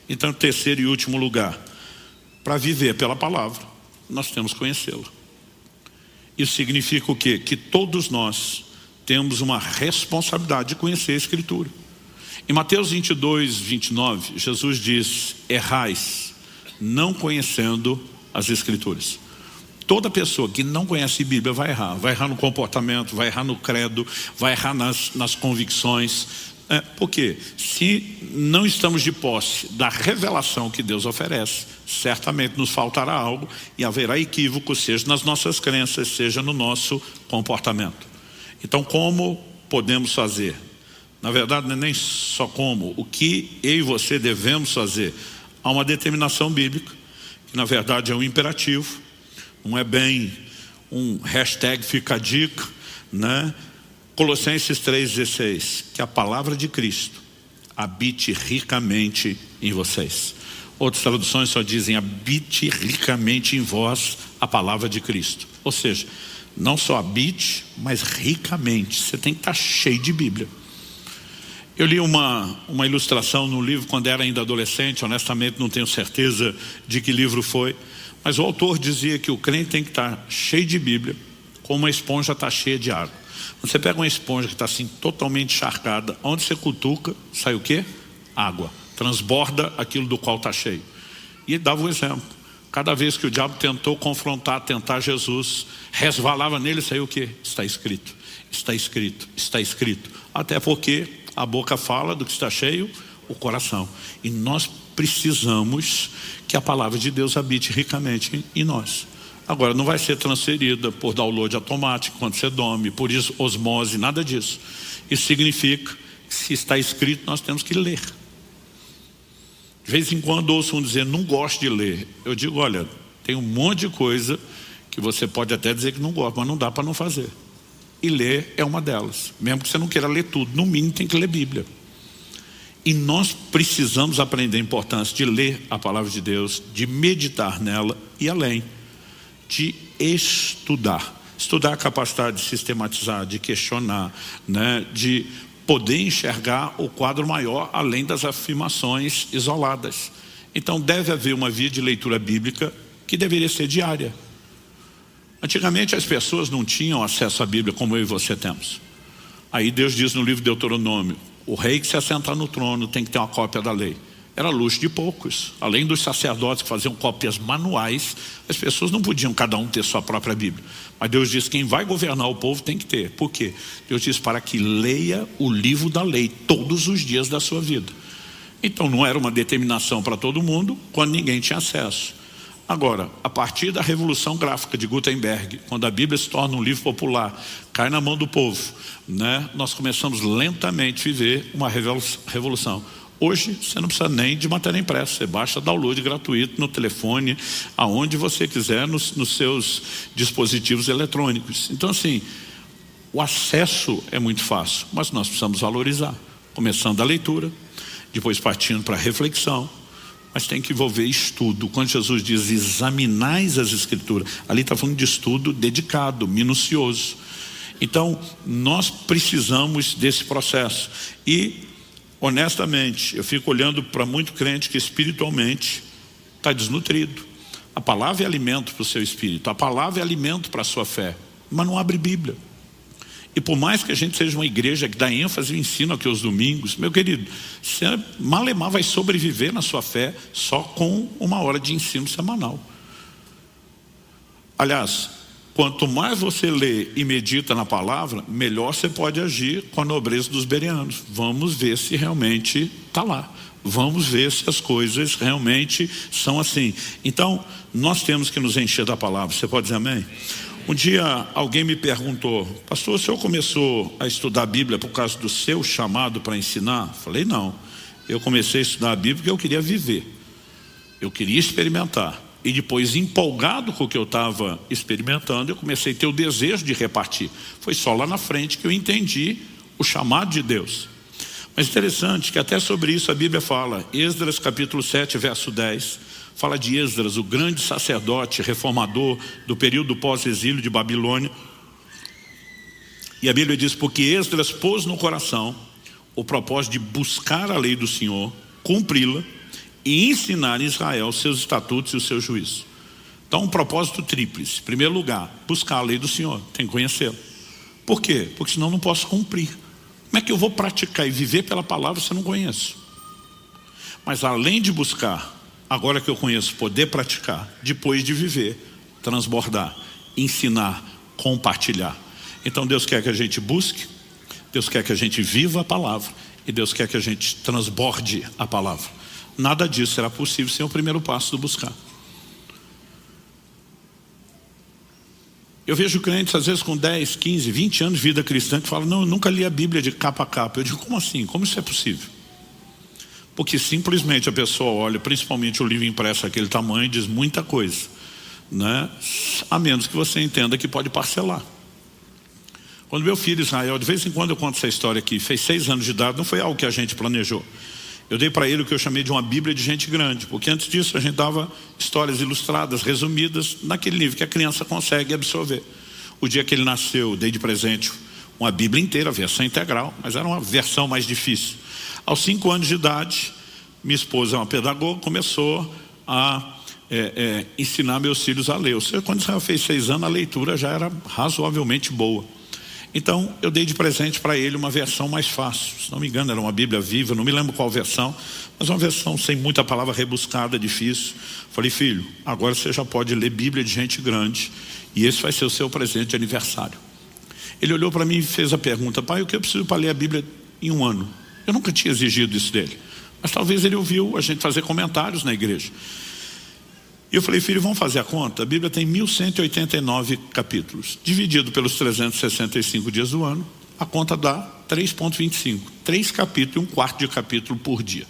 S1: Então, em terceiro e último lugar, para viver pela palavra, nós temos que conhecê-la. Isso significa o quê? Que todos nós temos uma responsabilidade de conhecer a Escritura. Em Mateus 22, 29, Jesus diz, errais, não conhecendo as Escrituras. Toda pessoa que não conhece a Bíblia vai errar no comportamento, vai errar no credo, vai errar nas convicções. Porque se não estamos de posse da revelação que Deus oferece, certamente nos faltará algo e haverá equívoco, seja nas nossas crenças, seja no nosso comportamento. Então, como podemos fazer? Na verdade, não é nem só como, o que eu e você devemos fazer. Há uma determinação bíblica, que na verdade é um imperativo, não é bem um hashtag fica a dica, né? Colossenses 3,16, que a palavra de Cristo habite ricamente em vocês. Outras traduções só dizem, habite ricamente em vós a palavra de Cristo. Ou seja, não só habite, mas ricamente. Você tem que estar cheio de Bíblia. Eu li uma ilustração no livro quando era ainda adolescente, honestamente não tenho certeza de que livro foi, mas o autor dizia que o crente tem que estar cheio de Bíblia, como uma esponja está cheia de água. Quando você pega uma esponja que está assim totalmente encharcada, onde você cutuca, sai o quê? Água. Transborda aquilo do qual está cheio. E ele dava um exemplo. Cada vez que o diabo tentou tentar Jesus, resvalava nele e saiu o quê? Está escrito, está escrito, está escrito. Até porque a boca fala do que está cheio, o coração. E nós precisamos que a palavra de Deus habite ricamente em nós. Agora, não vai ser transferida por download automático, quando você dorme, por osmose, nada disso. Isso significa que se está escrito, nós temos que ler. De vez em quando ouço dizer, não gosto de ler. Eu digo, olha, tem um monte de coisa que você pode até dizer que não gosta, mas não dá para não fazer. E ler é uma delas. Mesmo que você não queira ler tudo, no mínimo tem que ler Bíblia. E nós precisamos aprender a importância de ler a palavra de Deus, de meditar nela e além, de estudar. Estudar a capacidade de sistematizar, de questionar, né, de poder enxergar o quadro maior além das afirmações isoladas. Então deve haver uma via de leitura bíblica que deveria ser diária. Antigamente as pessoas não tinham acesso à Bíblia como eu e você temos. Aí Deus diz no livro de Deuteronômio, o rei que se assentar no trono tem que ter uma cópia da lei. Era luxo de poucos. Além dos sacerdotes que faziam cópias manuais, as pessoas não podiam cada um ter sua própria Bíblia. Mas Deus diz que quem vai governar o povo tem que ter. Por quê? Deus diz para que leia o livro da lei todos os dias da sua vida. Então não era uma determinação para todo mundo quando ninguém tinha acesso. Agora, a partir da Revolução Gráfica de Gutenberg, quando a Bíblia se torna um livro popular, cai na mão do povo, né? Nós começamos lentamente a viver uma revolução. Hoje você não precisa nem de matéria impressa, você baixa download gratuito no telefone, aonde você quiser, nos seus dispositivos eletrônicos. Então assim, o acesso é muito fácil, mas nós precisamos valorizar, começando a leitura, depois partindo para a reflexão, mas tem que envolver estudo. Quando Jesus diz, examinais as Escrituras, ali está falando de estudo dedicado, minucioso. Então, nós precisamos desse processo. E, honestamente, eu fico olhando para muito crente que espiritualmente está desnutrido. A palavra é alimento para o seu espírito, a palavra é alimento para a sua fé, mas não abre Bíblia. E por mais que a gente seja uma igreja que dá ênfase e ensina aqui aos domingos, meu querido, você malemar vai sobreviver na sua fé só com uma hora de ensino semanal. Aliás, Quanto mais você lê e medita na palavra, melhor você pode agir com a nobreza dos bereanos. Vamos ver se realmente está lá. Vamos ver se as coisas realmente são assim. Então, nós temos que nos encher da palavra. Você pode dizer amém? Um dia alguém me perguntou: pastor, o senhor começou a estudar a Bíblia por causa do seu chamado para ensinar? Falei, não. Eu comecei a estudar a Bíblia porque eu queria viver. Eu queria experimentar. E depois, empolgado com o que eu estava experimentando, eu comecei a ter o desejo de repartir. Foi só lá na frente que eu entendi o chamado de Deus. Mas interessante que até sobre isso a Bíblia fala. Esdras capítulo 7, verso 10, fala de Esdras, o grande sacerdote reformador do período pós-exílio de Babilônia. E a Bíblia diz: porque Esdras pôs no coração o propósito de buscar a lei do Senhor, cumpri-la e ensinar em Israel os seus estatutos e os seus juízos. Então, um propósito tríplice. Em primeiro lugar, buscar a lei do Senhor, tem que conhecê-la. Por quê? Porque senão eu não posso cumprir. Como é que eu vou praticar e viver pela palavra se eu não conheço? Mas além de buscar, agora que eu conheço, poder praticar, depois de viver, transbordar, ensinar, compartilhar. Então Deus quer que a gente busque, Deus quer que a gente viva a palavra, e Deus quer que a gente transborde a palavra. Nada disso será possível sem o primeiro passo do buscar. Eu vejo crentes às vezes com 10, 15, 20 anos de vida cristã que falam: não, eu nunca li a Bíblia de capa a capa. Eu digo: como assim? Como isso é possível? Porque simplesmente a pessoa olha, principalmente o livro impresso aquele tamanho, diz muita coisa, né? A menos que você entenda que pode parcelar. Quando meu filho Israel, de vez em quando eu conto essa história aqui, fez 6 anos de idade, não foi algo que a gente planejou. Eu dei para ele o que eu chamei de uma Bíblia de gente grande, porque antes disso a gente dava histórias ilustradas, resumidas, naquele livro que a criança consegue absorver. O dia que ele nasceu, eu dei de presente uma Bíblia inteira, versão integral, mas era uma versão mais difícil. Aos 5 anos de idade, minha esposa é uma pedagoga, começou a ensinar meus filhos a ler. Ou seja, quando Israel fez 6 anos, a leitura já era razoavelmente boa. Então eu dei de presente para ele uma versão mais fácil. Se não me engano era uma Bíblia Viva, não me lembro qual versão, mas uma versão sem muita palavra rebuscada, difícil. Falei: filho, agora você já pode ler Bíblia de gente grande, e esse vai ser o seu presente de aniversário. Ele olhou para mim e fez a pergunta: pai, o que eu preciso para ler a Bíblia em 1 ano? Eu nunca tinha exigido isso dele, mas talvez ele ouviu a gente fazer comentários na igreja. E eu falei: filho, vamos fazer a conta? A Bíblia tem 1189 capítulos. Dividido pelos 365 dias do ano, a conta dá 3,25. 3 capítulos e 1/4 de capítulo por dia.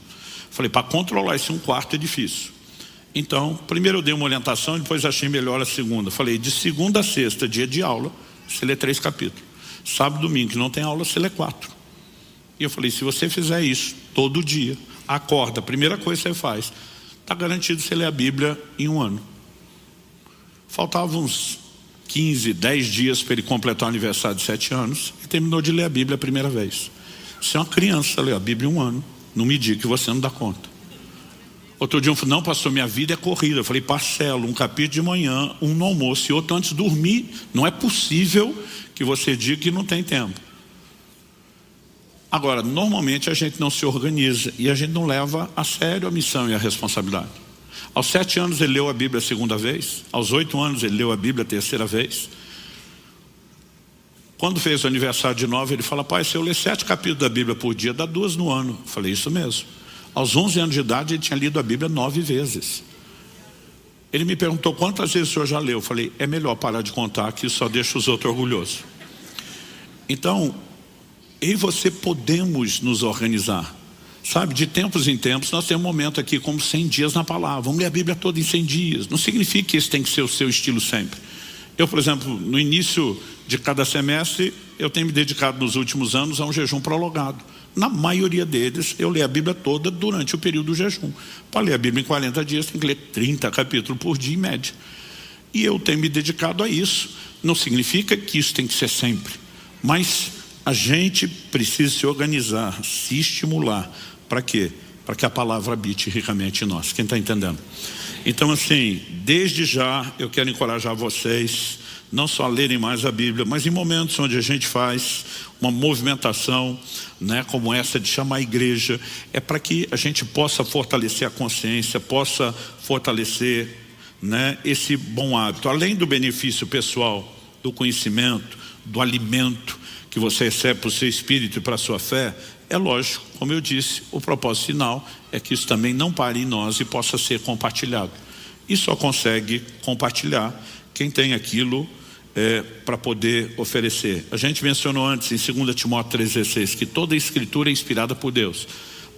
S1: Falei: para controlar esse 1/4 é difícil. Então, primeiro eu dei uma orientação, depois achei melhor a segunda. Falei: de segunda a sexta, dia de aula, você lê 3 capítulos. Sábado e domingo, que não tem aula, você lê 4. E eu falei: se você fizer isso todo dia, acorda, a primeira coisa que você faz, está garantido você ler a Bíblia em 1 ano. Faltavam uns 15, 10 dias para ele completar o aniversário de 7 anos e terminou de ler a Bíblia a primeira vez. Se uma criança lê a Bíblia em 1 ano, não me diga que você não dá conta. Outro dia eu falei: não, pastor, minha vida é corrida. Eu falei: parcelo, 1 capítulo de manhã, 1 no almoço e outro antes de dormir. Não é possível que você diga que não tem tempo. Agora, normalmente a gente não se organiza e a gente não leva a sério a missão e a responsabilidade. Aos 7 anos ele leu a Bíblia a segunda vez. Aos 8 anos ele leu a Bíblia a terceira vez. Quando fez o aniversário de 9, ele fala: pai, se eu ler 7 capítulos da Bíblia por dia, dá 2 no ano. Eu falei: isso mesmo. Aos 11 anos de idade ele tinha lido a Bíblia 9 vezes. Ele me perguntou: quantas vezes o senhor já leu? Eu falei: é melhor parar de contar, que isso só deixa os outros orgulhosos. Então, eu e você podemos nos organizar. Sabe, de tempos em tempos nós temos um momento aqui como 100 dias na palavra. Vamos ler a Bíblia toda em 100 dias. Não significa que esse tem que ser o seu estilo sempre. Eu, por exemplo, no início de cada semestre, eu tenho me dedicado nos últimos anos a um jejum prolongado. Na maioria deles, eu leio a Bíblia toda durante o período do jejum. Para ler a Bíblia em 40 dias, tem que ler 30 capítulos por dia em média. E eu tenho me dedicado a isso. Não significa que isso tem que ser sempre. Mas a gente precisa se organizar, se estimular. Para quê? Para que a palavra habite ricamente em nós. Quem está entendendo? Então, assim, desde já eu quero encorajar vocês, não só a lerem mais a Bíblia, mas em momentos onde a gente faz uma movimentação, né, como essa de chamar a igreja, é para que a gente possa fortalecer a consciência, possa fortalecer, né, esse bom hábito. Além do benefício pessoal, do conhecimento, do alimento que você recebe para o seu espírito e para a sua fé, é lógico, como eu disse, o propósito final é que isso também não pare em nós e possa ser compartilhado. E só consegue compartilhar quem tem aquilo para poder oferecer. A gente mencionou antes em 2 Timóteo 3,16 que toda a escritura é inspirada por Deus.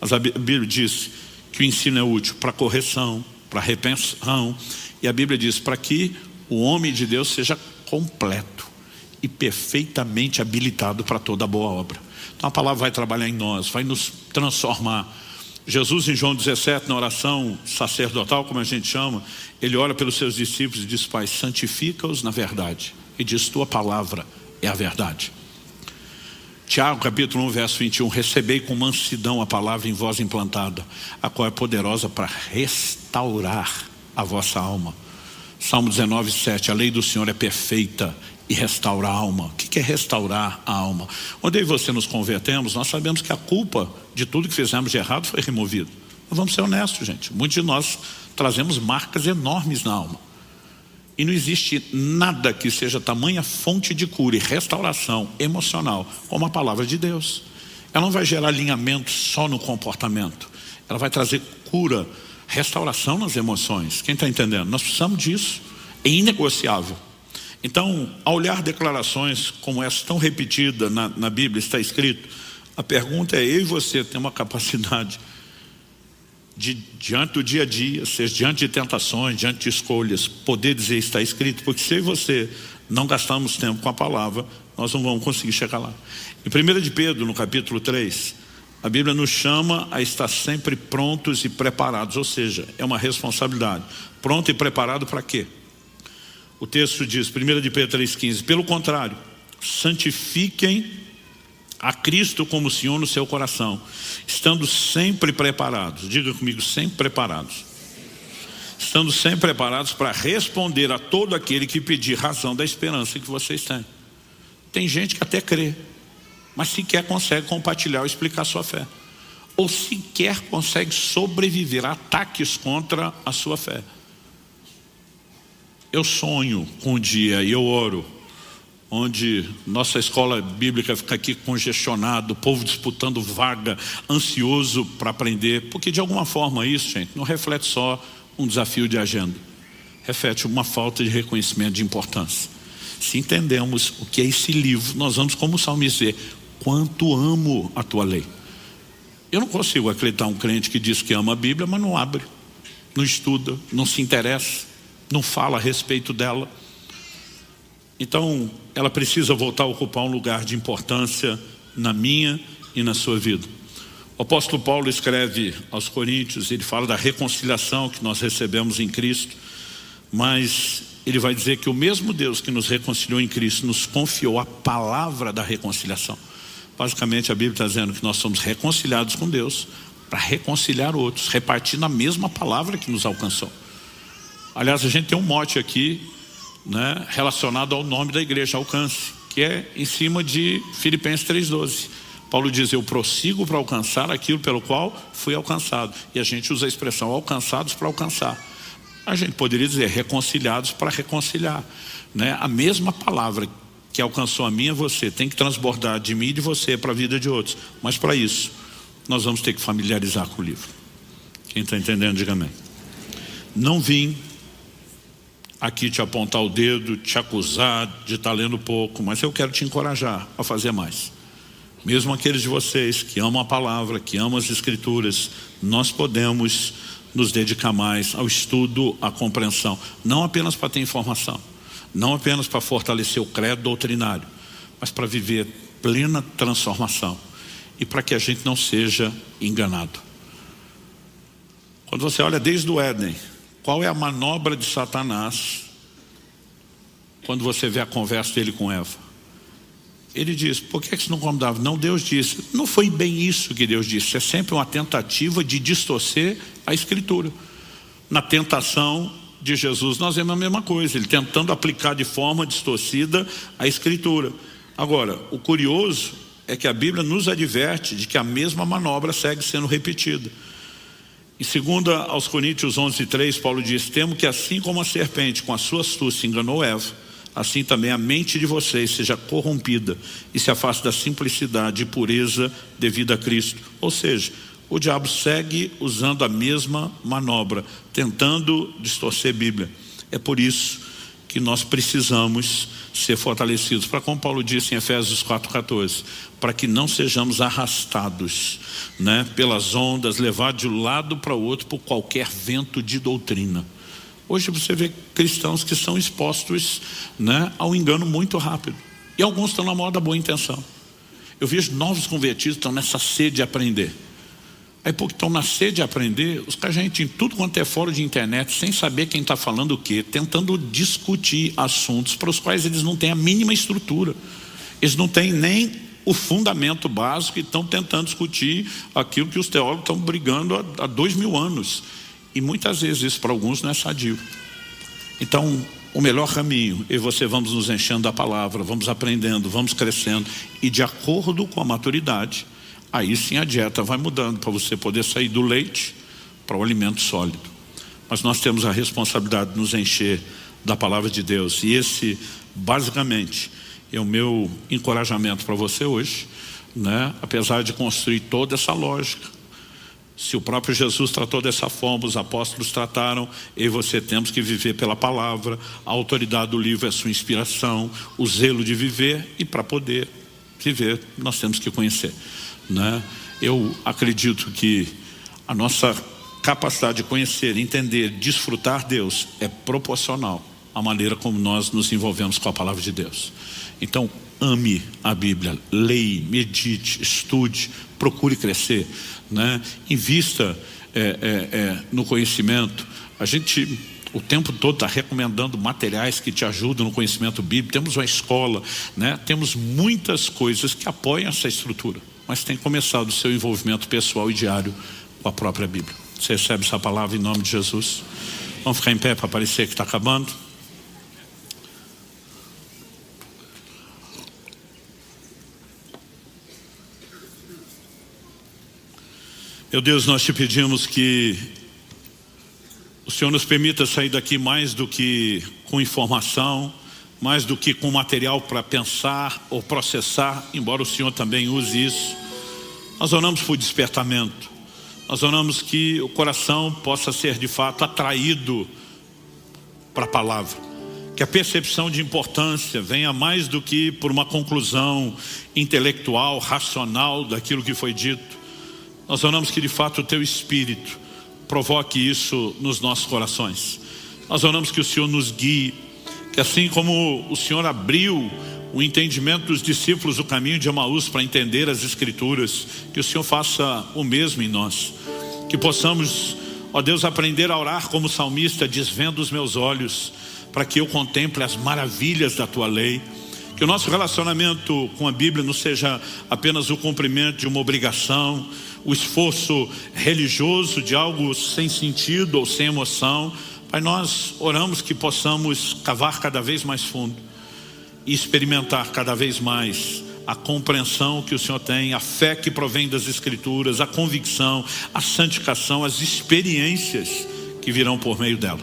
S1: Mas a Bíblia diz que o ensino é útil para correção, para repreensão, e a Bíblia diz para que o homem de Deus seja completo e perfeitamente habilitado para toda boa obra. Então a palavra vai trabalhar em nós, vai nos transformar. Jesus em João 17, na oração sacerdotal, como a gente chama, ele ora pelos seus discípulos e diz: Pai, santifica-os na verdade. E diz: tua palavra é a verdade. Tiago capítulo 1 verso 21, recebei com mansidão a palavra em vós implantada, a qual é poderosa para restaurar a vossa alma. Salmo 19, 7, a lei do Senhor é perfeita e restaura a alma. O que é restaurar a alma? Onde eu e você nos convertemos, nós sabemos que a culpa de tudo que fizemos de errado foi removida. Mas vamos ser honestos, gente, muitos de nós trazemos marcas enormes na alma. E não existe nada que seja tamanha fonte de cura e restauração emocional como a palavra de Deus. Ela não vai gerar alinhamento só no comportamento. Ela vai trazer cura, restauração nas emoções. Quem está entendendo? Nós precisamos disso. É inegociável. Então, ao olhar declarações como essa tão repetida na Bíblia, está escrito, a pergunta é: eu e você tem uma capacidade de, diante do dia a dia, seja diante de tentações, diante de escolhas, poder dizer está escrito? Porque se eu e você não gastarmos tempo com a palavra, nós não vamos conseguir chegar lá. Em 1 de Pedro, no capítulo 3, a Bíblia nos chama a estar sempre prontos e preparados, ou seja, é uma responsabilidade. Pronto e preparado para quê? O texto diz, 1 de Pedro 3,15, pelo contrário, santifiquem a Cristo como Senhor no seu coração, estando sempre preparados. Diga comigo, sempre preparados. Estando sempre preparados para responder a todo aquele que pedir razão da esperança que vocês têm. Tem gente que até crê, mas sequer consegue compartilhar ou explicar a sua fé, ou sequer consegue sobreviver a ataques contra a sua fé. Eu sonho com um dia, e eu oro, onde nossa escola bíblica fica aqui congestionada, o povo disputando vaga, ansioso para aprender, porque de alguma forma isso, gente, não reflete só um desafio de agenda, reflete uma falta de reconhecimento de importância. Se entendemos o que é esse livro, nós vamos, como o salmista, dizer: quanto amo a tua lei. Eu não consigo acreditar um crente que diz que ama a Bíblia, mas não abre, não estuda, não se interessa, não fala a respeito dela. Então ela precisa voltar a ocupar um lugar de importância na minha e na sua vida. O apóstolo Paulo escreve aos Coríntios, ele fala da reconciliação que nós recebemos em Cristo, mas ele vai dizer que o mesmo Deus que nos reconciliou em Cristo nos confiou a palavra da reconciliação. Basicamente a Bíblia está dizendo que nós somos reconciliados com Deus para reconciliar outros, repartindo a mesma palavra que nos alcançou. Aliás, a gente tem um mote aqui, né, relacionado ao nome da igreja, Alcance, que é em cima de Filipenses 3,12. Paulo diz: eu prossigo para alcançar aquilo pelo qual fui alcançado. E a gente usa a expressão alcançados para alcançar. A gente poderia dizer reconciliados para reconciliar, né? A mesma palavra que alcançou a mim e você tem que transbordar de mim e de você para a vida de outros. Mas para isso nós vamos ter que familiarizar com o livro. Quem está entendendo, diga amém. Não vim aqui te apontar o dedo, te acusar de estar lendo pouco, mas eu quero te encorajar a fazer mais. Mesmo aqueles de vocês que amam a palavra, que amam as escrituras, nós podemos nos dedicar mais ao estudo, à compreensão, não apenas para ter informação, não apenas para fortalecer o credo doutrinário, mas para viver plena transformação e para que a gente não seja enganado. Quando você olha desde o Éden, qual é a manobra de Satanás quando você vê a conversa dele com Eva? Ele diz: por que você não come da árvore? Não, Deus disse. Não foi bem isso que Deus disse. É sempre uma tentativa de distorcer a escritura. Na tentação de Jesus nós vemos a mesma coisa, ele tentando aplicar de forma distorcida a escritura. Agora, o curioso é que a Bíblia nos adverte de que a mesma manobra segue sendo repetida. Em 2 aos Coríntios 11:3, Paulo diz: temo que assim como a serpente com a sua astúcia enganou Eva, assim também a mente de vocês seja corrompida e se afaste da simplicidade e pureza devida a Cristo. Ou seja, o diabo segue usando a mesma manobra, tentando distorcer a Bíblia. É por isso que nós precisamos ser fortalecidos, para como Paulo disse em Efésios 4:14, para que não sejamos arrastados, pelas ondas, levados de um lado para o outro por qualquer vento de doutrina. Hoje você vê cristãos que são expostos ao engano muito rápido, e alguns estão na maior da boa intenção. Eu vejo novos convertidos que estão nessa sede de aprender. Aí porque estão na sede de aprender, os caras já entram em tudo quanto é fora de internet, sem saber quem está falando o quê, tentando discutir assuntos para os quais eles não têm a mínima estrutura. Eles não têm nem o fundamento básico e estão tentando discutir aquilo que os teólogos estão brigando há 2000 anos. E muitas vezes isso para alguns não é sadio. Então, o melhor caminho, eu e você vamos nos enchendo da palavra, vamos aprendendo, vamos crescendo, e de acordo com a maturidade, aí sim a dieta vai mudando para você poder sair do leite para o alimento sólido. Mas nós temos a responsabilidade de nos encher da palavra de Deus. E esse, basicamente, é o meu encorajamento para você hoje, apesar de construir toda essa lógica. Se o próprio Jesus tratou dessa forma, os apóstolos trataram, eu e você temos que viver pela palavra. A autoridade do livro é a sua inspiração, o zelo de viver, e para poder viver nós temos que conhecer. Eu acredito que a nossa capacidade de conhecer, entender, desfrutar Deus é proporcional à maneira como nós nos envolvemos com a palavra de Deus. Então, ame a Bíblia, leia, medite, estude, procure crescer, invista no conhecimento. A gente o tempo todo está recomendando materiais que te ajudam no conhecimento bíblico. Temos uma escola, temos muitas coisas que apoiam essa estrutura. Mas tem que começar do seu envolvimento pessoal e diário com a própria Bíblia. Você recebe essa palavra em nome de Jesus? Vamos ficar em pé para parecer que está acabando. Meu Deus, nós te pedimos que o Senhor nos permita sair daqui mais do que com informação, mais do que com material para pensar ou processar, embora o Senhor também use isso. Nós oramos por despertamento. Nós oramos que o coração possa ser de fato atraído para a palavra. Que a percepção de importância venha mais do que por uma conclusão intelectual, racional daquilo que foi dito. Nós oramos que de fato o teu Espírito provoque isso nos nossos corações. Nós oramos que o Senhor nos guie, que assim como o Senhor abriu o entendimento dos discípulos do caminho de Emaús para entender as Escrituras, que o Senhor faça o mesmo em nós. Que possamos, ó Deus, aprender a orar como salmista: desvenda os meus olhos para que eu contemple as maravilhas da tua lei. Que o nosso relacionamento com a Bíblia não seja apenas o cumprimento de uma obrigação, o esforço religioso de algo sem sentido ou sem emoção. Pai, nós oramos que possamos cavar cada vez mais fundo e experimentar cada vez mais a compreensão que o Senhor tem, a fé que provém das Escrituras, a convicção, a santificação, as experiências que virão por meio dela.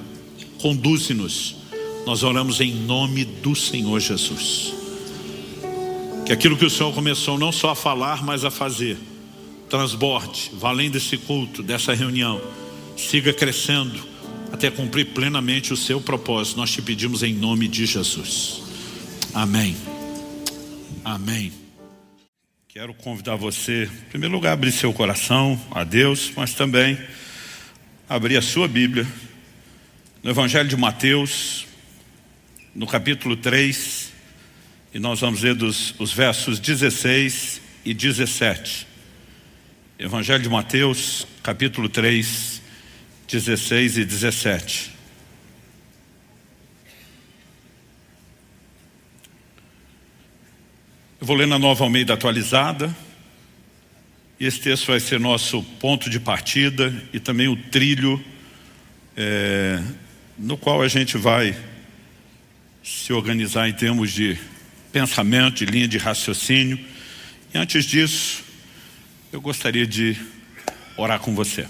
S1: Conduze-nos. Nós oramos em nome do Senhor Jesus. Que aquilo que o Senhor começou não só a falar, mas a fazer, transborde, valendo desse culto, dessa reunião, siga crescendo até cumprir plenamente o seu propósito. Nós te pedimos em nome de Jesus. Amém. Amém. Quero convidar você, em primeiro lugar, a abrir seu coração a Deus, mas também abrir a sua Bíblia no Evangelho de Mateus, no capítulo 3, e nós vamos ler os versos 16 e 17. Evangelho de Mateus, capítulo 3, 16 e 17. Eu vou ler na Nova Almeida Atualizada, e esse texto vai ser nosso ponto de partida e também o trilho no qual a gente vai se organizar em termos de pensamento, de linha de raciocínio. E antes disso, eu gostaria de orar com você.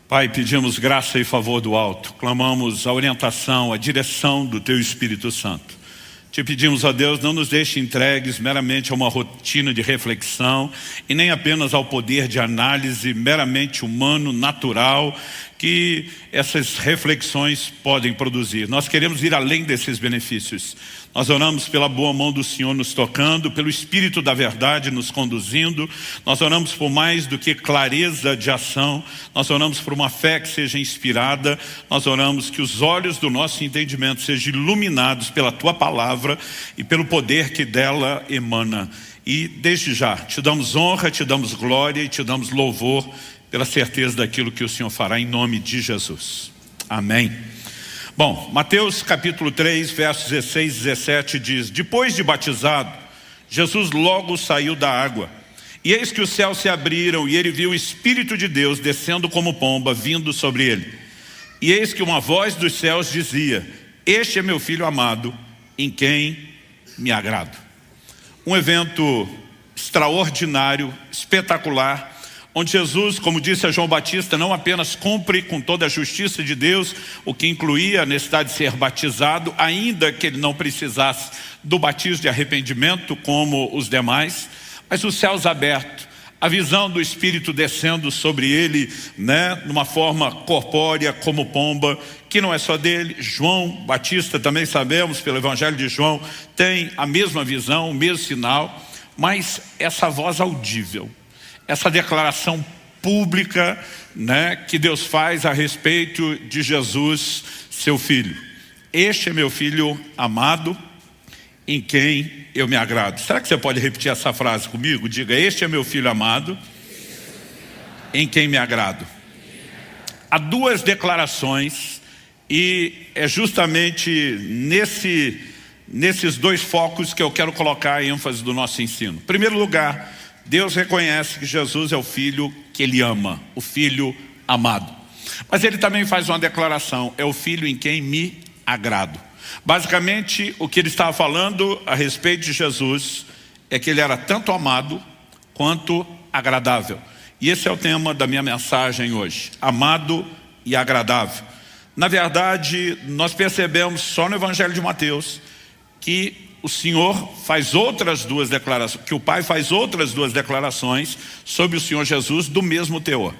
S1: Pai, pedimos graça e favor do alto, clamamos a orientação, a direção do Teu Espírito Santo. Te pedimos, ó Deus, não nos deixe entregues meramente a uma rotina de reflexão e nem apenas ao poder de análise meramente humano, natural, que essas reflexões podem produzir. Nós queremos ir além desses benefícios. Nós oramos pela boa mão do Senhor nos tocando, pelo Espírito da verdade nos conduzindo. Nós oramos por mais do que clareza de ação. Nós oramos por uma fé que seja inspirada. Nós oramos que os olhos do nosso entendimento sejam iluminados pela Tua palavra e pelo poder que dela emana. E desde já, Te damos honra, Te damos glória e Te damos louvor pela certeza daquilo que o Senhor fará em nome de Jesus. Amém. Bom, Mateus capítulo 3, versos 16 e 17 diz: depois de batizado, Jesus logo saiu da água. E eis que os céus se abriram e ele viu o Espírito de Deus descendo como pomba, vindo sobre ele. E eis que uma voz dos céus dizia: este é meu filho amado, em quem me agrado. Um evento extraordinário, espetacular, onde Jesus, como disse a João Batista, não apenas cumpre com toda a justiça de Deus, o que incluía a necessidade de ser batizado, ainda que ele não precisasse do batismo de arrependimento como os demais, mas os céus abertos, a visão do Espírito descendo sobre ele, numa forma corpórea como pomba, que não é só dele. João Batista, também sabemos pelo Evangelho de João, tem a mesma visão, o mesmo sinal, mas essa voz audível, essa declaração pública, que Deus faz a respeito de Jesus, seu Filho. Este é meu Filho amado, em quem eu me agrado. Será que você pode repetir essa frase comigo? Diga: este é meu Filho amado, em quem me agrado. Há duas declarações e é justamente nesses dois focos que eu quero colocar a ênfase do nosso ensino. Em primeiro lugar, Deus reconhece que Jesus é o Filho que Ele ama, o Filho amado. Mas Ele também faz uma declaração: é o Filho em quem me agrado. Basicamente, o que Ele estava falando a respeito de Jesus é que Ele era tanto amado quanto agradável. E esse é o tema da minha mensagem hoje: amado e agradável. Na verdade, nós percebemos só no Evangelho de Mateus que o Senhor faz outras duas declarações, que o Pai faz outras duas declarações sobre o Senhor Jesus do mesmo teor.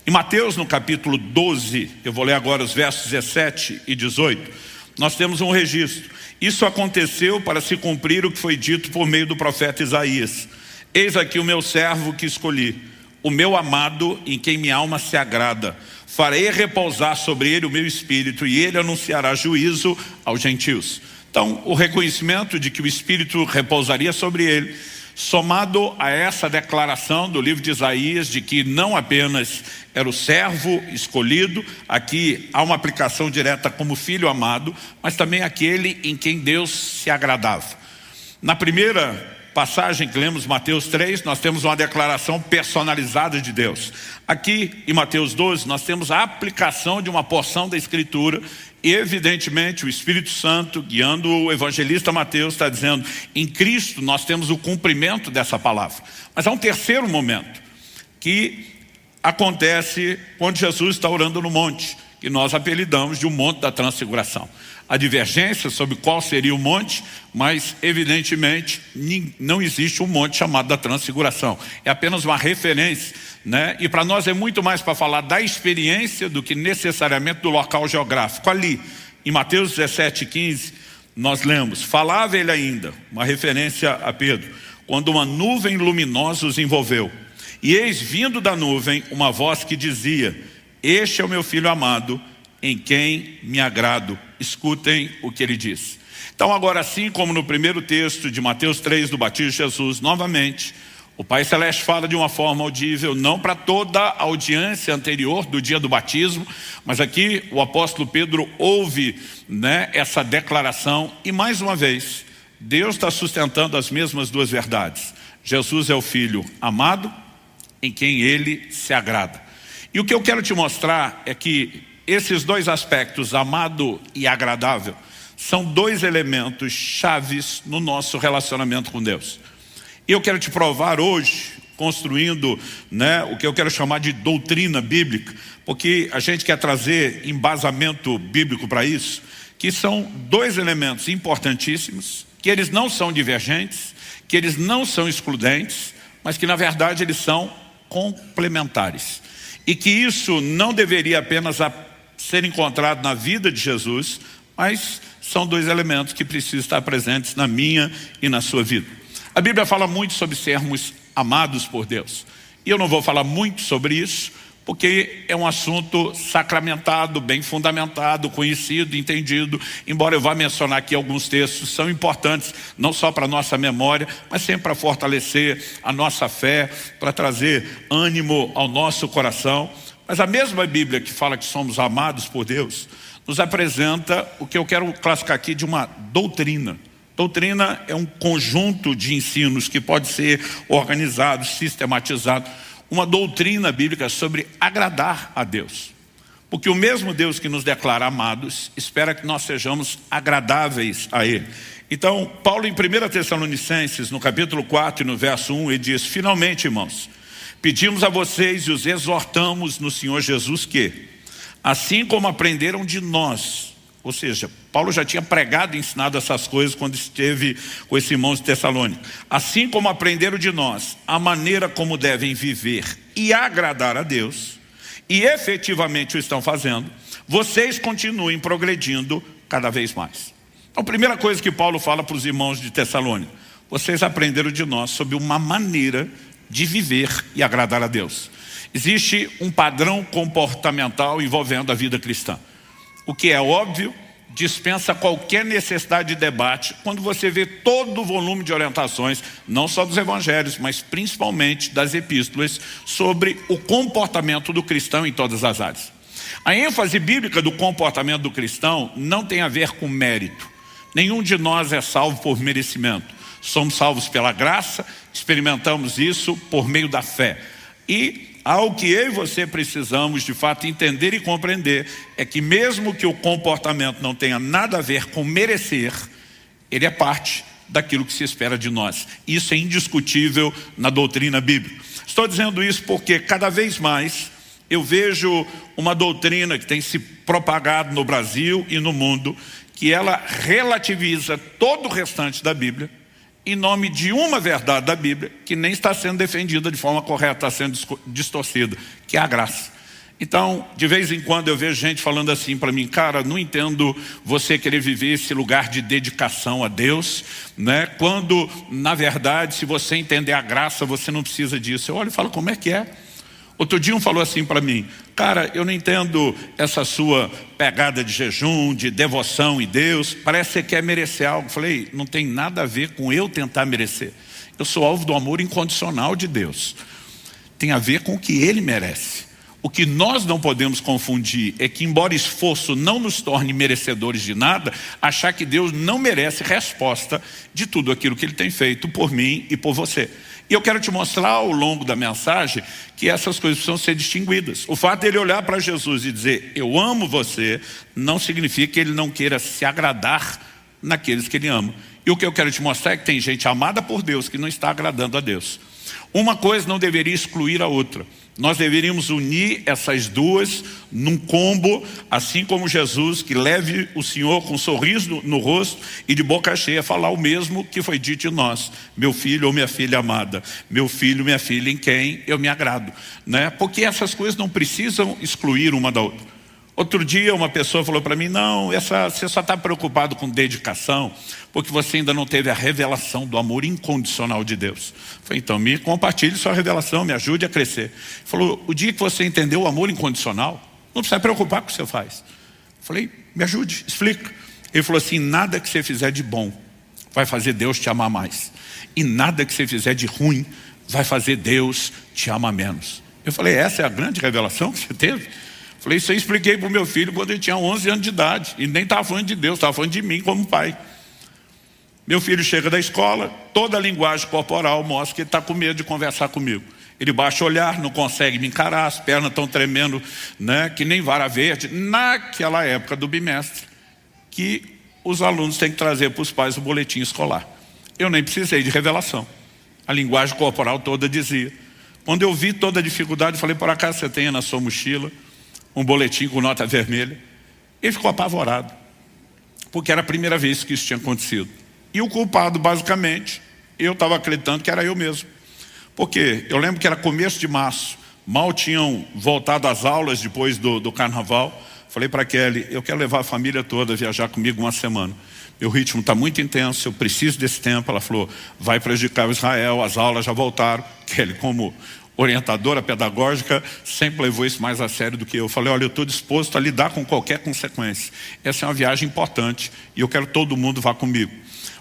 S1: Em Mateus, no capítulo 12, eu vou ler agora os versos 17 e 18, nós temos um registro. Isso aconteceu para se cumprir o que foi dito por meio do profeta Isaías: eis aqui o meu servo que escolhi, o meu amado, em quem minha alma se agrada. Farei repousar sobre ele o meu espírito, e ele anunciará juízo aos gentios. Então, o reconhecimento de que o Espírito repousaria sobre ele, somado a essa declaração do livro de Isaías, de que não apenas era o servo escolhido, aqui há uma aplicação direta como filho amado, mas também aquele em quem Deus se agradava. Na primeira passagem que lemos, Mateus 3, nós temos uma declaração personalizada de Deus. Aqui em Mateus 12, nós temos a aplicação de uma porção da Escritura. E evidentemente o Espírito Santo, guiando o evangelista Mateus, está dizendo: em Cristo nós temos o cumprimento dessa palavra. Mas há um terceiro momento que acontece quando Jesus está orando no monte, que nós apelidamos de o Monte da Transfiguração. Há divergência sobre qual seria o monte, mas evidentemente não existe um monte chamado da Transfiguração. É apenas uma referência, e para nós é muito mais para falar da experiência do que necessariamente do local geográfico. Ali, em Mateus 17:15, nós lemos: falava ele ainda, uma referência a Pedro, quando uma nuvem luminosa os envolveu. E eis vindo da nuvem uma voz que dizia: este é o meu Filho amado, em quem me agrado. Escutem o que ele diz. Então agora, assim como no primeiro texto de Mateus 3, do batismo de Jesus, novamente, o Pai Celeste fala de uma forma audível, não para toda a audiência anterior do dia do batismo, mas aqui o apóstolo Pedro ouve essa declaração, e mais uma vez, Deus está sustentando as mesmas duas verdades. Jesus é o Filho amado, em quem Ele se agrada. E o que eu quero te mostrar é que esses dois aspectos, amado e agradável, são dois elementos chaves no nosso relacionamento com Deus. E eu quero te provar hoje construindo, né, o que eu quero chamar de doutrina bíblica, porque a gente quer trazer embasamento bíblico para isso, que são dois elementos importantíssimos, que eles não são divergentes, que eles não são excludentes, mas que na verdade eles são complementares. E que isso não deveria apenas ser encontrado na vida de Jesus, mas são dois elementos que precisam estar presentes na minha e na sua vida. A Bíblia fala muito sobre sermos amados por Deus. E eu não vou falar muito sobre isso, porque é um assunto sacramentado, bem fundamentado, conhecido, entendido, embora eu vá mencionar aqui alguns textos que são importantes, não só para a nossa memória, mas sempre para fortalecer a nossa fé, para trazer ânimo ao nosso coração. Mas a mesma Bíblia que fala que somos amados por Deus, nos apresenta o que eu quero classificar aqui de uma doutrina. Doutrina é um conjunto de ensinos que pode ser organizado, sistematizado. Uma doutrina bíblica sobre agradar a Deus. Porque o mesmo Deus que nos declara amados, espera que nós sejamos agradáveis a Ele. Então, Paulo em 1 Tessalonicenses, no capítulo 4 e no verso 1, ele diz: finalmente, irmãos, pedimos a vocês e os exortamos no Senhor Jesus que, assim como aprenderam de nós, ou seja, Paulo já tinha pregado e ensinado essas coisas quando esteve com esses irmãos de Tessalônica. Assim como aprenderam de nós a maneira como devem viver e agradar a Deus, e efetivamente o estão fazendo, vocês continuem progredindo cada vez mais. Então, a primeira coisa que Paulo fala para os irmãos de Tessalônica: vocês aprenderam de nós sobre uma maneira de viver e agradar a Deus. Existe um padrão comportamental envolvendo a vida cristã. O que é óbvio, dispensa qualquer necessidade de debate quando você vê todo o volume de orientações, não só dos evangelhos, mas principalmente das epístolas, sobre o comportamento do cristão em todas as áreas. A ênfase bíblica do comportamento do cristão não tem a ver com mérito. Nenhum de nós é salvo por merecimento. Somos salvos pela graça, experimentamos isso por meio da fé. E algo que eu e você precisamos de fato entender e compreender é que mesmo que o comportamento não tenha nada a ver com merecer, ele é parte daquilo que se espera de nós. Isso é indiscutível na doutrina bíblica. Estou dizendo isso porque cada vez mais eu vejo uma doutrina que tem se propagado no Brasil e no mundo, que ela relativiza todo o restante da Bíblia em nome de uma verdade da Bíblia que nem está sendo defendida de forma correta, está sendo distorcida, que é a graça. Então, de vez em quando eu vejo gente falando assim para mim: cara, não entendo você querer viver esse lugar de dedicação a Deus, né? Quando, na verdade, se você entender a graça, você não precisa disso. Eu olho e falo: como é que é? Outro dia um falou assim para mim: cara, eu não entendo essa sua pegada de jejum, de devoção em Deus, parece que você quer merecer algo. Eu falei: não tem nada a ver com eu tentar merecer. Eu sou alvo do amor incondicional de Deus. Tem a ver com o que Ele merece. O que nós não podemos confundir é que, embora esforço não nos torne merecedores de nada, achar que Deus não merece resposta de tudo aquilo que Ele tem feito por mim e por você. E eu quero te mostrar ao longo da mensagem que essas coisas precisam ser distinguidas. O fato dele olhar para Jesus e dizer: eu amo você, não significa que ele não queira se agradar naqueles que ele ama. E o que eu quero te mostrar é que tem gente amada por Deus que não está agradando a Deus. Uma coisa não deveria excluir a outra. Nós deveríamos unir essas duas num combo, assim como Jesus, que leve o Senhor com um sorriso no rosto e de boca cheia falar o mesmo que foi dito de nós: meu filho ou minha filha amada, meu filho, minha filha em quem eu me agrado, né? Porque essas coisas não precisam excluir uma da outra. Outro dia uma pessoa falou para mim: não, você só está preocupado com dedicação porque você ainda não teve a revelação do amor incondicional de Deus. Eu falei: então me compartilhe sua revelação, me ajude a crescer. Ele falou: o dia que você entendeu o amor incondicional, não precisa preocupar com o que você faz. Eu falei: me ajude, explica. Ele falou assim: nada que você fizer de bom vai fazer Deus te amar mais, e nada que você fizer de ruim vai fazer Deus te amar menos. Eu falei: essa é a grande revelação que você teve? Falei: isso eu expliquei para o meu filho quando ele tinha 11 anos de idade. E nem estava falando de Deus, estava falando de mim como pai. Meu filho chega da escola, toda a linguagem corporal mostra que ele está com medo de conversar comigo. Ele baixa o olhar, não consegue me encarar, as pernas estão tremendo, né, que nem vara verde. Naquela época do bimestre, que os alunos têm que trazer para os pais o boletim escolar. Eu nem precisei de revelação. A linguagem corporal toda dizia. Quando eu vi toda a dificuldade, eu falei, por acaso você tem na sua mochila um boletim com nota vermelha? Ele ficou apavorado, porque era a primeira vez que isso tinha acontecido. E o culpado, basicamente, eu estava acreditando que era eu mesmo. Porque eu lembro que era começo de março, mal tinham voltado às aulas depois do carnaval. Falei para a Kelly, eu quero levar a família toda a viajar comigo uma semana. Meu ritmo está muito intenso, eu preciso desse tempo. Ela falou, vai prejudicar o Israel, as aulas já voltaram. Kelly, como orientadora pedagógica, sempre levou isso mais a sério do que eu. Falei, olha, eu estou disposto a lidar com qualquer consequência. Essa é uma viagem importante e eu quero que todo mundo vá comigo,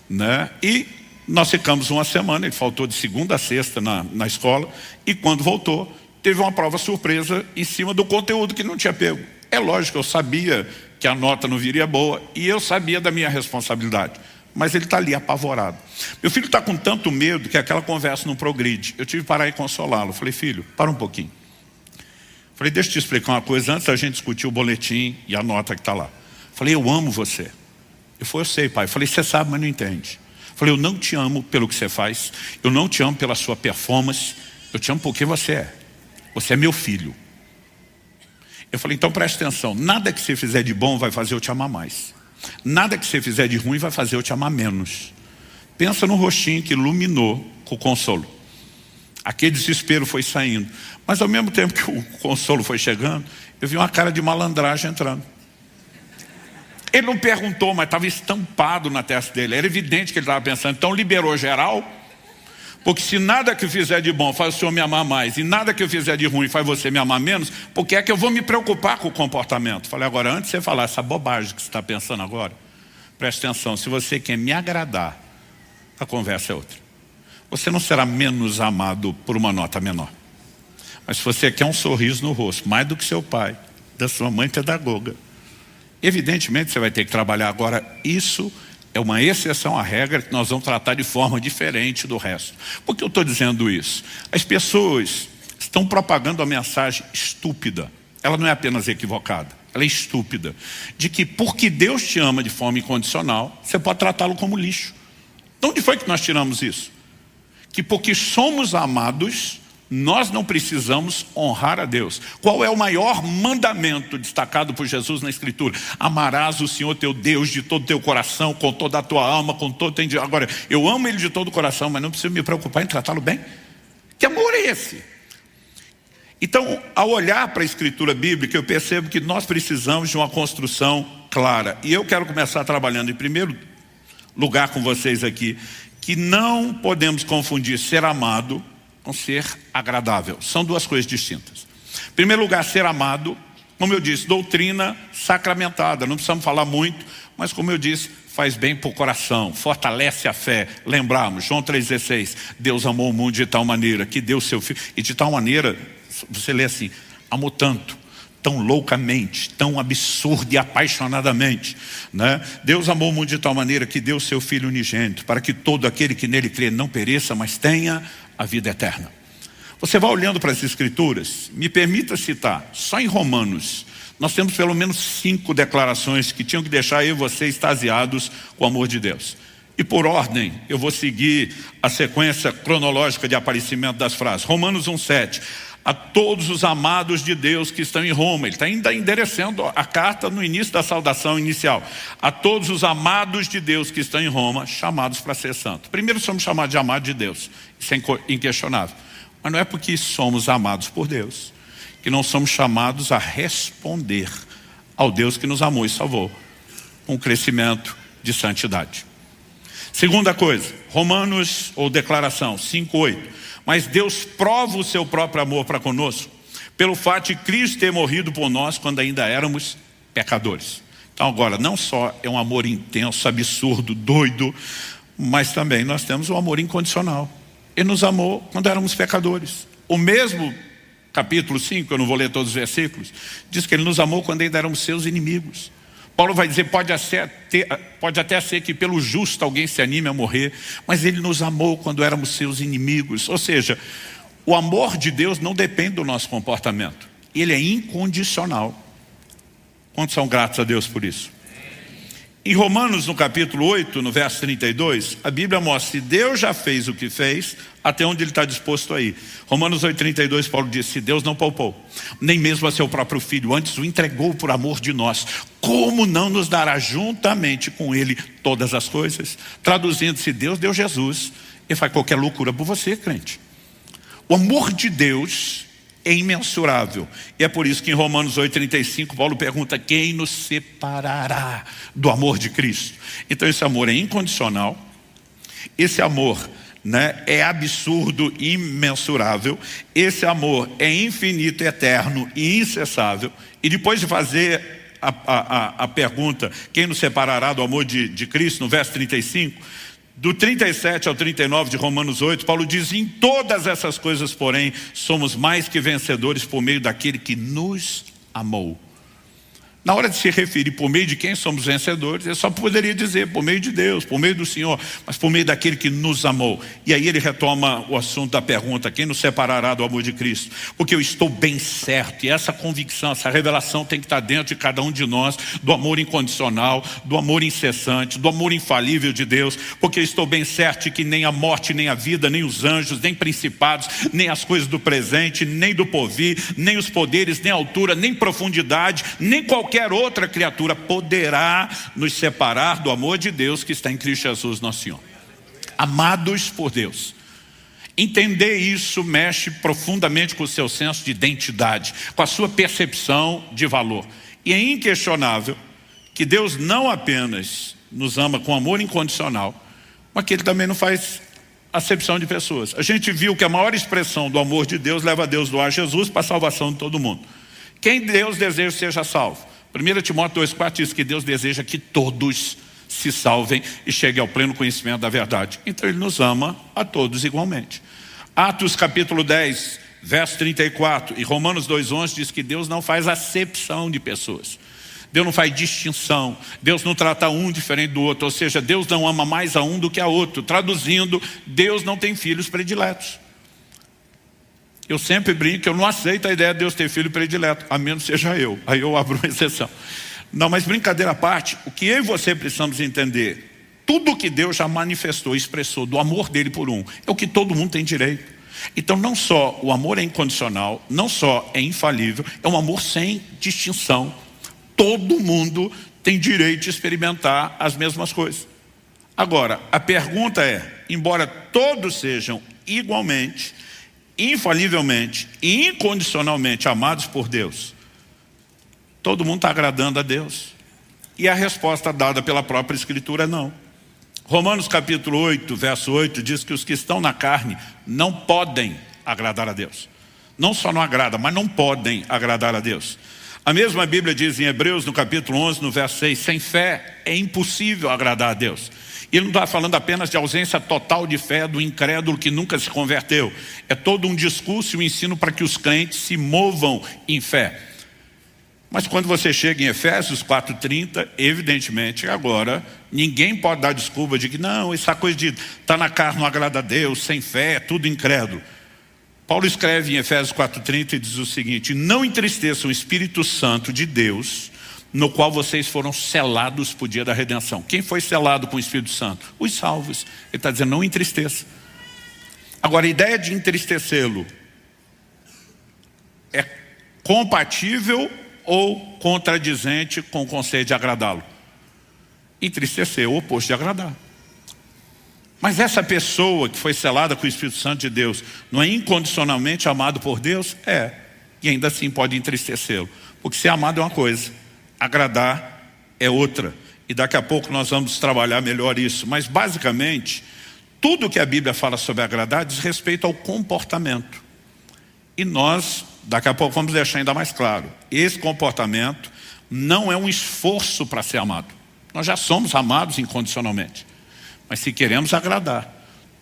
S1: né? E nós ficamos uma semana, ele faltou de segunda a sexta na escola, e quando voltou, teve uma prova surpresa em cima do conteúdo que não tinha pego. É lógico, eu sabia que a nota não viria boa e eu sabia da minha responsabilidade. Mas ele está ali apavorado. Meu filho está com tanto medo que aquela conversa não progride. Eu tive que parar e consolá-lo. Falei, filho, para um pouquinho. Falei, deixa eu te explicar uma coisa antes da gente discutir o boletim e a nota que está lá. Falei, eu amo você. Ele falou, eu sei, pai. Falei, você sabe, mas não entende. Falei, eu não te amo pelo que você faz. Eu não te amo pela sua performance. Eu te amo porque você é. Você é meu filho. Eu falei, então preste atenção. Nada que você fizer de bom vai fazer eu te amar mais. Nada que você fizer de ruim vai fazer eu te amar menos. Pensa no rostinho que iluminou com o consolo. Aquele desespero foi saindo. Mas ao mesmo tempo que o consolo foi chegando, eu vi uma cara de malandragem entrando. Ele não perguntou, mas estava estampado na testa dele. Era evidente que ele estava pensando, então liberou geral? Porque se nada que eu fizer de bom faz o senhor me amar mais, e nada que eu fizer de ruim faz você me amar menos, por que é que eu vou me preocupar com o comportamento? Falei, agora, antes de você falar essa bobagem que você está pensando agora, preste atenção, se você quer me agradar, a conversa é outra. Você não será menos amado por uma nota menor. Mas se você quer um sorriso no rosto, mais do que seu pai, da sua mãe pedagoga, evidentemente você vai ter que trabalhar. Agora, isso é uma exceção à regra que nós vamos tratar de forma diferente do resto. Por que eu estou dizendo isso? As pessoas estão propagando a mensagem estúpida. Ela não é apenas equivocada, ela é estúpida. De que porque Deus te ama de forma incondicional, você pode tratá-lo como lixo. De onde foi que nós tiramos isso? Que porque somos amados, nós não precisamos honrar a Deus. Qual é o maior mandamento destacado por Jesus na Escritura? Amarás o Senhor teu Deus de todo o teu coração, com toda a tua alma, com todo o teu entendimento. Agora, eu amo Ele de todo o coração, mas não preciso me preocupar em tratá-lo bem? Que amor é esse? Então, ao olhar para a Escritura bíblica, eu percebo que nós precisamos de uma construção clara. E eu quero começar trabalhando em primeiro lugar com vocês aqui, que não podemos confundir ser amado com ser agradável. São duas coisas distintas. Em primeiro lugar, ser amado, como eu disse, doutrina sacramentada. Não precisamos falar muito, mas como eu disse, faz bem para o coração, fortalece a fé. Lembramos, João 3,16, Deus amou o mundo de tal maneira que deu seu Filho. E de tal maneira, você lê assim, amou tanto, tão loucamente, tão absurdo e apaixonadamente, né? Deus amou o mundo de tal maneira que deu seu Filho unigênito, para que todo aquele que nele crê não pereça, mas tenha a vida eterna. Você vai olhando para as Escrituras, me permita citar, só em Romanos, nós temos pelo menos 5 declarações que tinham que deixar eu e você extasiados com o amor de Deus. E por ordem, eu vou seguir a sequência cronológica de aparecimento das frases. Romanos 1,7, a todos os amados de Deus que estão em Roma. Ele está ainda endereçando a carta no início da saudação inicial. A todos os amados de Deus que estão em Roma, chamados para ser santos. Primeiro somos chamados de amados de Deus, isso é inquestionável. Mas não é porque somos amados por Deus que não somos chamados a responder ao Deus que nos amou e salvou, com um crescimento de santidade. Segunda coisa, Romanos, ou declaração 5,8. Mas Deus prova o seu próprio amor para conosco pelo fato de Cristo ter morrido por nós quando ainda éramos pecadores. Então agora, não só é um amor intenso, absurdo, doido, mas também nós temos um amor incondicional. Ele nos amou quando éramos pecadores. O mesmo capítulo 5, eu não vou ler todos os versículos, diz que Ele nos amou quando ainda éramos seus inimigos. Paulo vai dizer, pode até ser que pelo justo alguém se anime a morrer, mas Ele nos amou quando éramos seus inimigos. Ou seja, o amor de Deus não depende do nosso comportamento. Ele é incondicional. Quantos são gratos a Deus por isso? Em Romanos, no capítulo 8, no verso 32, a Bíblia mostra se Deus já fez o que fez, até onde Ele está disposto a ir. Romanos 8, 32, Paulo diz, se Deus não poupou, nem mesmo a seu próprio Filho, antes o entregou por amor de nós, como não nos dará juntamente com Ele todas as coisas? Traduzindo, se Deus deu Jesus, Ele faz qualquer loucura por você, crente. O amor de Deus é imensurável. E é por isso que em Romanos 8,35 Paulo pergunta, quem nos separará do amor de Cristo? Então esse amor é incondicional, esse amor, né, é absurdo, imensurável, esse amor é infinito, eterno e incessável. E depois de fazer a pergunta, quem nos separará do amor de Cristo, no verso 35, do 37 ao 39 de Romanos 8, Paulo diz, em todas essas coisas, porém, somos mais que vencedores por meio daquele que nos amou. Na hora de se referir por meio de quem somos vencedores, eu só poderia dizer por meio de Deus, por meio do Senhor, mas por meio daquele que nos amou. E aí ele retoma o assunto da pergunta, quem nos separará do amor de Cristo? Porque eu estou bem certo, e essa convicção, essa revelação tem que estar dentro de cada um de nós, do amor incondicional, do amor incessante, do amor infalível de Deus, porque eu estou bem certo de que nem a morte, nem a vida, nem os anjos, nem principados, nem as coisas do presente, nem do porvir, nem os poderes, nem a altura, nem profundidade, nem qualquer outra criatura poderá nos separar do amor de Deus que está em Cristo Jesus nosso Senhor. Amados por Deus. Entender isso mexe profundamente com o seu senso de identidade, com a sua percepção de valor. E é inquestionável que Deus não apenas nos ama com amor incondicional, mas que Ele também não faz acepção de pessoas. A gente viu que a maior expressão do amor de Deus leva a Deus doar Jesus para a salvação de todo mundo. Quem Deus deseja seja salvo. 1 Timóteo 2,4 diz que Deus deseja que todos se salvem e cheguem ao pleno conhecimento da verdade. Então Ele nos ama a todos igualmente. Atos capítulo 10, verso 34 e Romanos 2,11 diz que Deus não faz acepção de pessoas. Deus não faz distinção. Deus não trata um diferente do outro. Ou seja, Deus não ama mais a um do que a outro. Traduzindo, Deus não tem filhos prediletos. Eu sempre brinco que eu não aceito a ideia de Deus ter filho predileto, a menos seja eu. Aí eu abro uma exceção. Não, mas brincadeira à parte, o que eu e você precisamos entender, tudo que Deus já manifestou, expressou do amor dele por um, é o que todo mundo tem direito. Então não só o amor é incondicional, não só é infalível, é um amor sem distinção. Todo mundo tem direito de experimentar as mesmas coisas. Agora, a pergunta é, embora todos sejam igualmente, infalivelmente e incondicionalmente amados por Deus, todo mundo está agradando a Deus? E a resposta dada pela própria Escritura é não. Romanos capítulo 8, verso 8 diz que os que estão na carne não podem agradar a Deus. Não só não agrada, mas não podem agradar a Deus. A mesma Bíblia diz em Hebreus no capítulo 11, no verso 6, sem fé é impossível agradar a Deus. E ele não está falando apenas de ausência total de fé do incrédulo que nunca se converteu. É todo um discurso e um ensino para que os crentes se movam em fé. Mas quando você chega em Efésios 4,30, evidentemente agora ninguém pode dar desculpa de que não, essa coisa de estar na carne não agrada a Deus, sem fé, é tudo incrédulo. Paulo escreve em Efésios 4,30 e diz o seguinte, não entristeçam o Espírito Santo de Deus, no qual vocês foram selados para o dia da redenção. Quem foi selado com o Espírito Santo? Os salvos. Ele está dizendo, não entristeça. Agora, a ideia de entristecê-lo é compatível ou contradizente com o conceito de agradá-lo? Entristecer é o oposto de agradar. Mas essa pessoa que foi selada com o Espírito Santo de Deus, não é incondicionalmente amado por Deus? É. E ainda assim pode entristecê-lo. Porque ser amado é uma coisa, agradar é outra. E daqui a pouco nós vamos trabalhar melhor isso. Mas basicamente, tudo que a Bíblia fala sobre agradar diz respeito ao comportamento. E nós, daqui a pouco vamos deixar ainda mais claro. Esse comportamento não é um esforço para ser amado. Nós já somos amados incondicionalmente. Mas se queremos agradar,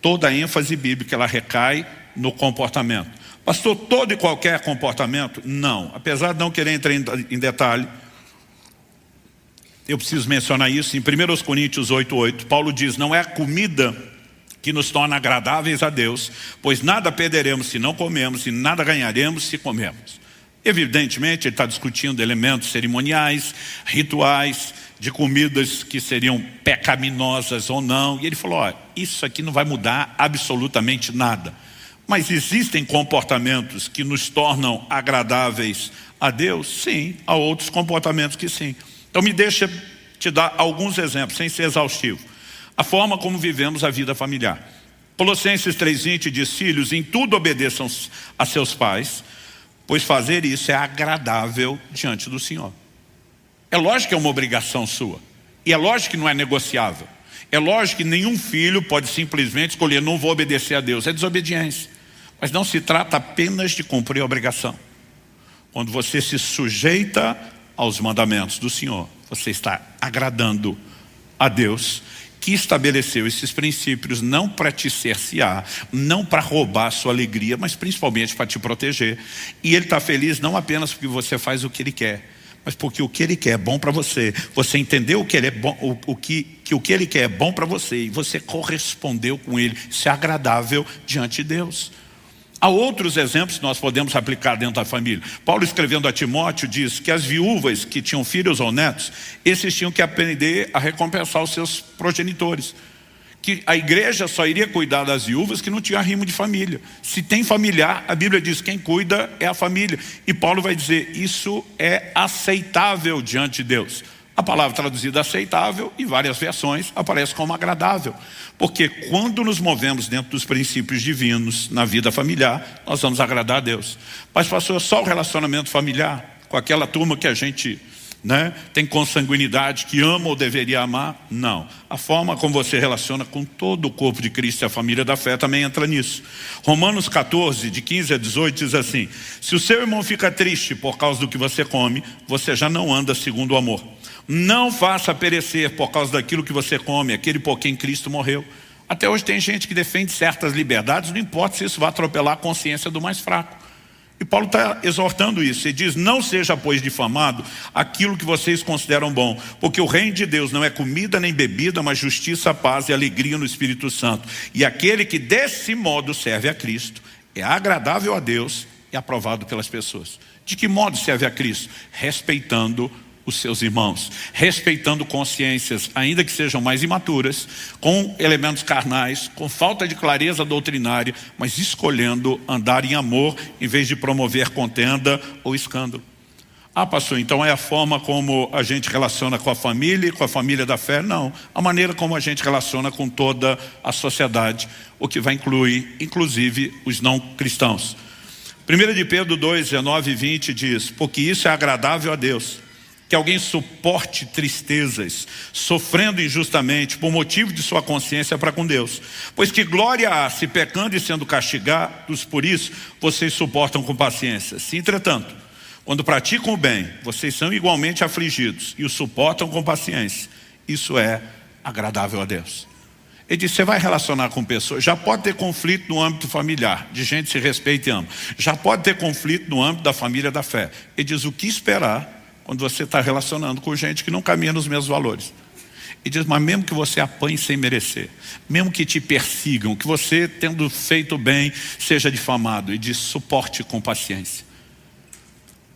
S1: toda a ênfase bíblica ela recai no comportamento. Pastor, todo e qualquer comportamento? Não. Apesar de não querer entrar em detalhe, eu preciso mencionar isso. Em 1 Coríntios 8,8, Paulo diz, não é a comida que nos torna agradáveis a Deus, pois nada perderemos se não comemos e nada ganharemos se comemos. Evidentemente, ele está discutindo elementos cerimoniais, rituais, de comidas que seriam pecaminosas ou não. E ele falou, ó, isso aqui não vai mudar absolutamente nada. Mas existem comportamentos que nos tornam agradáveis a Deus? Sim, há outros comportamentos que sim. Então me deixa te dar alguns exemplos, sem ser exaustivo. A forma como vivemos a vida familiar. Colossenses 3:20 diz, filhos, em tudo obedeçam a seus pais, pois fazer isso é agradável diante do Senhor. É lógico que é uma obrigação sua. E é lógico que não é negociável. É lógico que nenhum filho pode simplesmente escolher, não vou obedecer a Deus. É desobediência. Mas não se trata apenas de cumprir a obrigação. Quando você se sujeita aos mandamentos do Senhor, você está agradando a Deus, que estabeleceu esses princípios não para te cercear, não para roubar a sua alegria, mas principalmente para te proteger. E Ele está feliz não apenas porque você faz o que Ele quer, mas porque o que Ele quer é bom para você. Você entendeu o que Ele é bom, o que Ele quer é bom para você, e você correspondeu com Ele. Isso é agradável diante de Deus. Há outros exemplos que nós podemos aplicar dentro da família. Paulo, escrevendo a Timóteo, diz que as viúvas que tinham filhos ou netos, esses tinham que aprender a recompensar os seus progenitores. Que a igreja só iria cuidar das viúvas que não tinha arrimo de família. Se tem familiar, a Bíblia diz que quem cuida é a família. E Paulo vai dizer, isso é aceitável diante de Deus. A palavra traduzida aceitável, em várias versões, aparece como agradável. Porque quando nos movemos dentro dos princípios divinos na vida familiar, nós vamos agradar a Deus. Mas pastor, só o relacionamento familiar, com aquela turma que a gente tem consanguinidade, que ama ou deveria amar? Não. A forma como você relaciona com todo o corpo de Cristo e a família da fé também entra nisso. Romanos 14, de 15 a 18, diz assim, se o seu irmão fica triste por causa do que você come, você já não anda segundo o amor. Não faça perecer por causa daquilo que você come, aquele por quem Cristo morreu. Até hoje tem gente que defende certas liberdades, não importa se isso vai atropelar a consciência do mais fraco. E Paulo está exortando isso. Ele diz, não seja, pois, difamado aquilo que vocês consideram bom, porque o reino de Deus não é comida nem bebida, mas justiça, paz e alegria no Espírito Santo. E aquele que desse modo serve a Cristo é agradável a Deus e aprovado pelas pessoas. De que modo serve a Cristo? Respeitando os seus irmãos, respeitando consciências, ainda que sejam mais imaturas, com elementos carnais, com falta de clareza doutrinária, mas escolhendo andar em amor em vez de promover contenda ou escândalo. Ah, pastor, então é a forma como a gente relaciona com a família e com a família da fé? Não, a maneira como a gente relaciona com toda a sociedade, o que vai incluir, inclusive, os não cristãos. 1 de Pedro 2, 19 e 20 diz, porque isso é agradável a Deus, que alguém suporte tristezas, sofrendo injustamente por motivo de sua consciência para com Deus. Pois que glória há se pecando e sendo castigados por isso, vocês suportam com paciência. Se entretanto, quando praticam o bem, vocês são igualmente afligidos e o suportam com paciência. Isso é agradável a Deus. Ele diz, você vai relacionar com pessoas, já pode ter conflito no âmbito familiar, de gente que se respeita e ama. Já pode ter conflito no âmbito da família da fé. Ele diz, o que esperar quando você está relacionando com gente que não caminha nos mesmos valores? E diz, mas mesmo que você apanhe sem merecer, mesmo que te persigam, que você, tendo feito bem, seja difamado, e diz, suporte com paciência.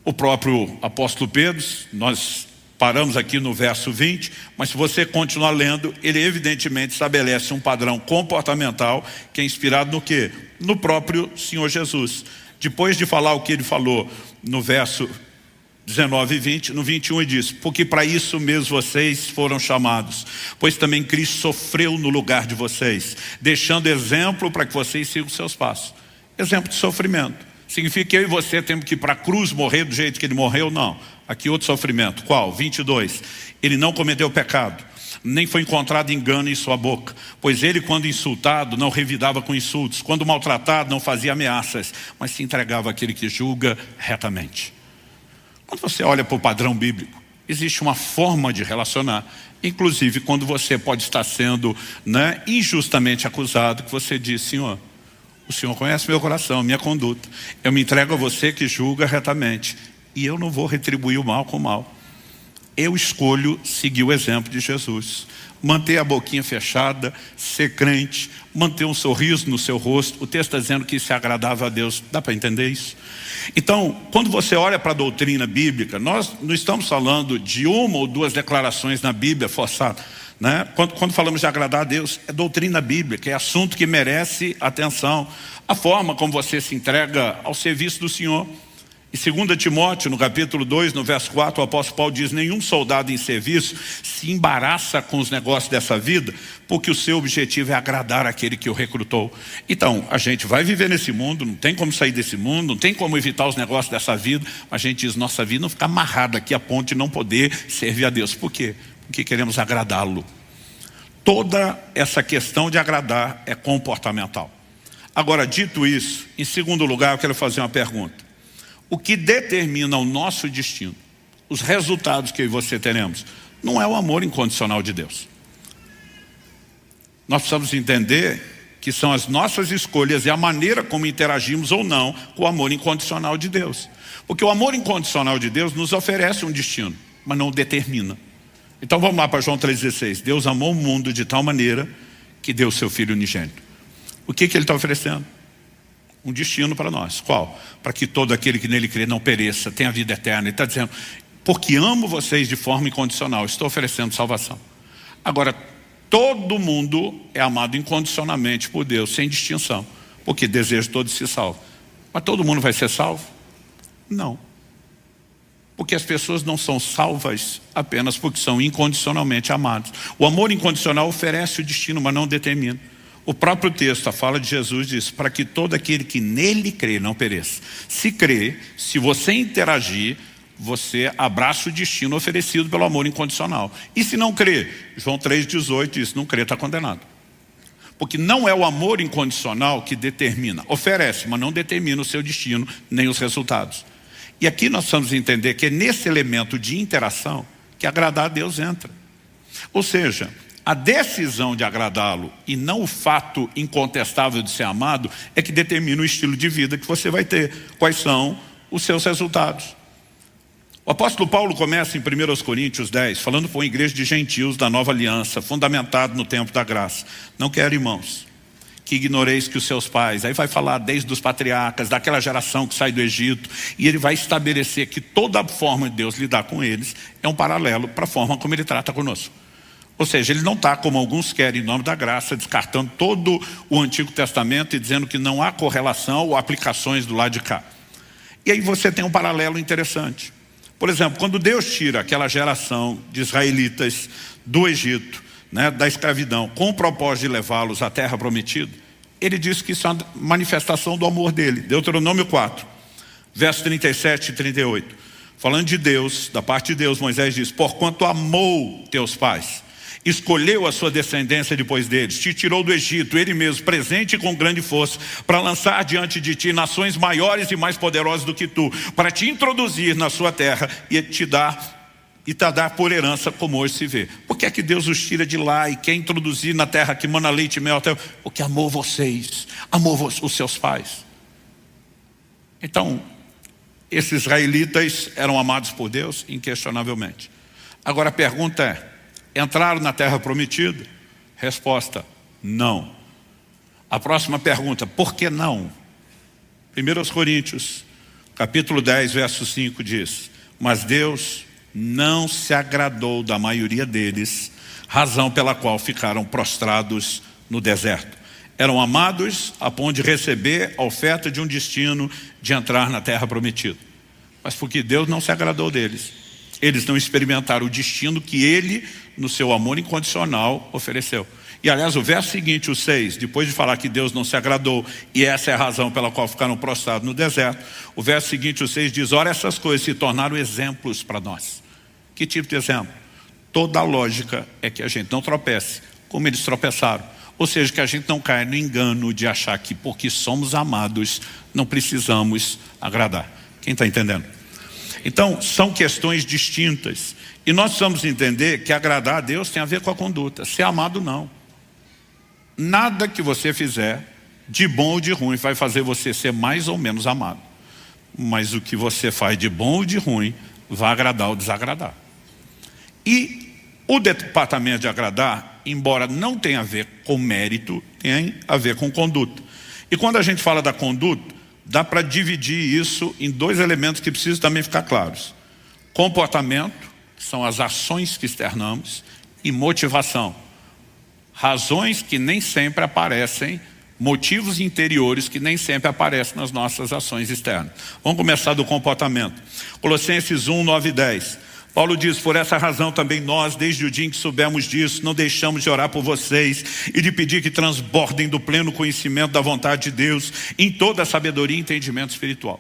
S1: O próprio apóstolo Pedro, nós paramos aqui no verso 20, mas se você continuar lendo, ele evidentemente estabelece um padrão comportamental que é inspirado no quê? No próprio Senhor Jesus. Depois de falar o que ele falou no verso 19 e 20, no 21 ele diz, porque para isso mesmo vocês foram chamados, pois também Cristo sofreu no lugar de vocês, deixando exemplo para que vocês sigam os seus passos. Exemplo de sofrimento. Significa que eu e você temos que ir para a cruz morrer do jeito que ele morreu? Não. Aqui outro sofrimento. Qual? 22. Ele não cometeu pecado, nem foi encontrado engano em sua boca, pois ele, quando insultado, não revidava com insultos, quando maltratado, não fazia ameaças, mas se entregava àquele que julga retamente. Quando você olha para o padrão bíblico, existe uma forma de relacionar, inclusive quando você pode estar sendo injustamente acusado, que você diz, Senhor, o Senhor conhece meu coração, minha conduta, eu me entrego a você que julga retamente, e eu não vou retribuir o mal com o mal. Eu escolho seguir o exemplo de Jesus. Manter a boquinha fechada, ser crente, manter um sorriso no seu rosto. O texto está dizendo que isso é agradável a Deus. Dá para entender isso? Então, quando você olha para a doutrina bíblica, nós não estamos falando de uma ou duas declarações na Bíblia forçadas, né? Quando falamos de agradar a Deus, é doutrina bíblica, é assunto que merece atenção. A forma como você se entrega ao serviço do Senhor. Em 2 Timóteo, no capítulo 2, no verso 4, o apóstolo Paulo diz: nenhum soldado em serviço se embaraça com os negócios dessa vida, porque o seu objetivo é agradar aquele que o recrutou. Então, a gente vai viver nesse mundo, não tem como sair desse mundo, não tem como evitar os negócios dessa vida. A gente diz: nossa vida não fica amarrada aqui a ponto de não poder servir a Deus. Por quê? Porque queremos agradá-lo. Toda essa questão de agradar é comportamental. Agora, dito isso, em segundo lugar, eu quero fazer uma pergunta. O que determina o nosso destino, os resultados que eu e você teremos, não é o amor incondicional de Deus. Nós precisamos entender que são as nossas escolhas e a maneira como interagimos ou não com o amor incondicional de Deus. Porque o amor incondicional de Deus nos oferece um destino, mas não o determina. Então vamos lá para João 3,16. Deus amou o mundo de tal maneira que deu o seu Filho unigênito. O que ele está oferecendo? Um destino para nós. Qual? Para que todo aquele que nele crê não pereça, tenha vida eterna. Ele está dizendo: porque amo vocês de forma incondicional, estou oferecendo salvação. Agora, todo mundo é amado incondicionalmente por Deus, sem distinção, porque deseja todos se salvem. Mas todo mundo vai ser salvo? Não. Porque as pessoas não são salvas apenas porque são incondicionalmente amados. O amor incondicional oferece o destino, mas não determina. O próprio texto, a fala de Jesus diz: para que todo aquele que nele crê não pereça. Se crê, se você interagir, você abraça o destino oferecido pelo amor incondicional. E se não crê, João 3,18 diz: não crê, está condenado. Porque não é o amor incondicional que determina, oferece, mas não determina o seu destino, nem os resultados. E aqui nós precisamos entender que é nesse elemento de interação que agradar a Deus entra. Ou seja, a decisão de agradá-lo e não o fato incontestável de ser amado é que determina o estilo de vida que você vai ter. Quais são os seus resultados? O apóstolo Paulo começa em 1 Coríntios 10, falando para uma igreja de gentios da nova aliança, fundamentado no tempo da graça. Não quero, irmãos, que ignoreis que os seus pais, aí vai falar desde os patriarcas, daquela geração que sai do Egito, e ele vai estabelecer que toda a forma de Deus lidar com eles é um paralelo para a forma como ele trata conosco. Ou seja, ele não está, como alguns querem, em nome da graça, descartando todo o Antigo Testamento e dizendo que não há correlação ou aplicações do lado de cá. E aí você tem um paralelo interessante. Por exemplo, quando Deus tira aquela geração de israelitas do Egito, né, da escravidão, com o propósito de levá-los à terra prometida, ele diz que isso é uma manifestação do amor dele. Deuteronômio 4, versos 37 e 38. Falando de Deus, da parte de Deus, Moisés diz: porquanto amou teus pais, escolheu a sua descendência depois deles, te tirou do Egito, ele mesmo, presente e com grande força, para lançar diante de ti nações maiores e mais poderosas do que tu, para te introduzir na sua terra e te dar por herança, como hoje se vê. Por que é que Deus os tira de lá e quer introduzir na terra que mana leite e mel? Porque amou vocês, amou os seus pais. Então, esses israelitas eram amados por Deus, inquestionavelmente. Agora a pergunta é: entraram na terra prometida? Resposta: não. A próxima pergunta: por que não? 1 Coríntios, capítulo 10, verso 5 diz: mas Deus não se agradou da maioria deles, razão pela qual ficaram prostrados no deserto. Eram amados a ponto de receber a oferta de um destino de entrar na terra prometida. Mas porque Deus não se agradou deles, eles não experimentaram o destino que ele, no seu amor incondicional, ofereceu. E aliás, o verso seguinte, o 6, depois de falar que Deus não se agradou e essa é a razão pela qual ficaram prostrados no deserto, o verso seguinte, o 6 diz: ora, essas coisas se tornaram exemplos para nós. Que tipo de exemplo? Toda a lógica é que a gente não tropece como eles tropeçaram. Ou seja, que a gente não caia no engano de achar que porque somos amados não precisamos agradar. Quem está entendendo? Então, são questões distintas. E nós precisamos entender que agradar a Deus tem a ver com a conduta. Ser amado, não. Nada que você fizer, de bom ou de ruim, vai fazer você ser mais ou menos amado. Mas o que você faz de bom ou de ruim, vai agradar ou desagradar. E o departamento de agradar, embora não tenha a ver com mérito, tem a ver com conduta. E quando a gente fala da conduta, dá para dividir isso em dois elementos que precisam também ficar claros. Comportamento, que são as ações que externamos, e motivação. Razões que nem sempre aparecem, motivos interiores que nem sempre aparecem nas nossas ações externas. Vamos começar do comportamento. Colossenses 1, 9 e 10. Paulo diz: por essa razão também nós, desde o dia em que soubemos disso, não deixamos de orar por vocês e de pedir que transbordem do pleno conhecimento da vontade de Deus em toda a sabedoria e entendimento espiritual.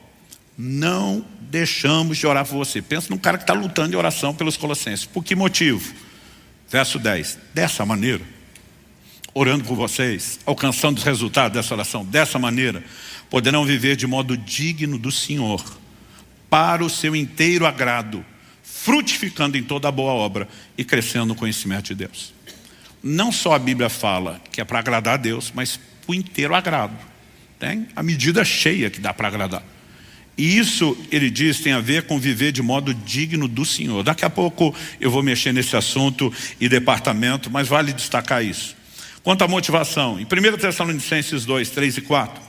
S1: Não deixamos de orar por você. Pensa num cara que está lutando em oração pelos colossenses. Por que motivo? Verso 10. Dessa maneira, orando por vocês, alcançando os resultados dessa oração, dessa maneira, poderão viver de modo digno do Senhor, para o seu inteiro agrado, frutificando em toda a boa obra e crescendo no conhecimento de Deus. Não só a Bíblia fala que é para agradar a Deus, mas para o inteiro agrado. Tem a medida cheia que dá para agradar. E isso, ele diz, tem a ver com viver de modo digno do Senhor. Daqui a pouco eu vou mexer nesse assunto e departamento, mas vale destacar isso. Quanto à motivação, em 1 Tessalonicenses 2, 3 e 4,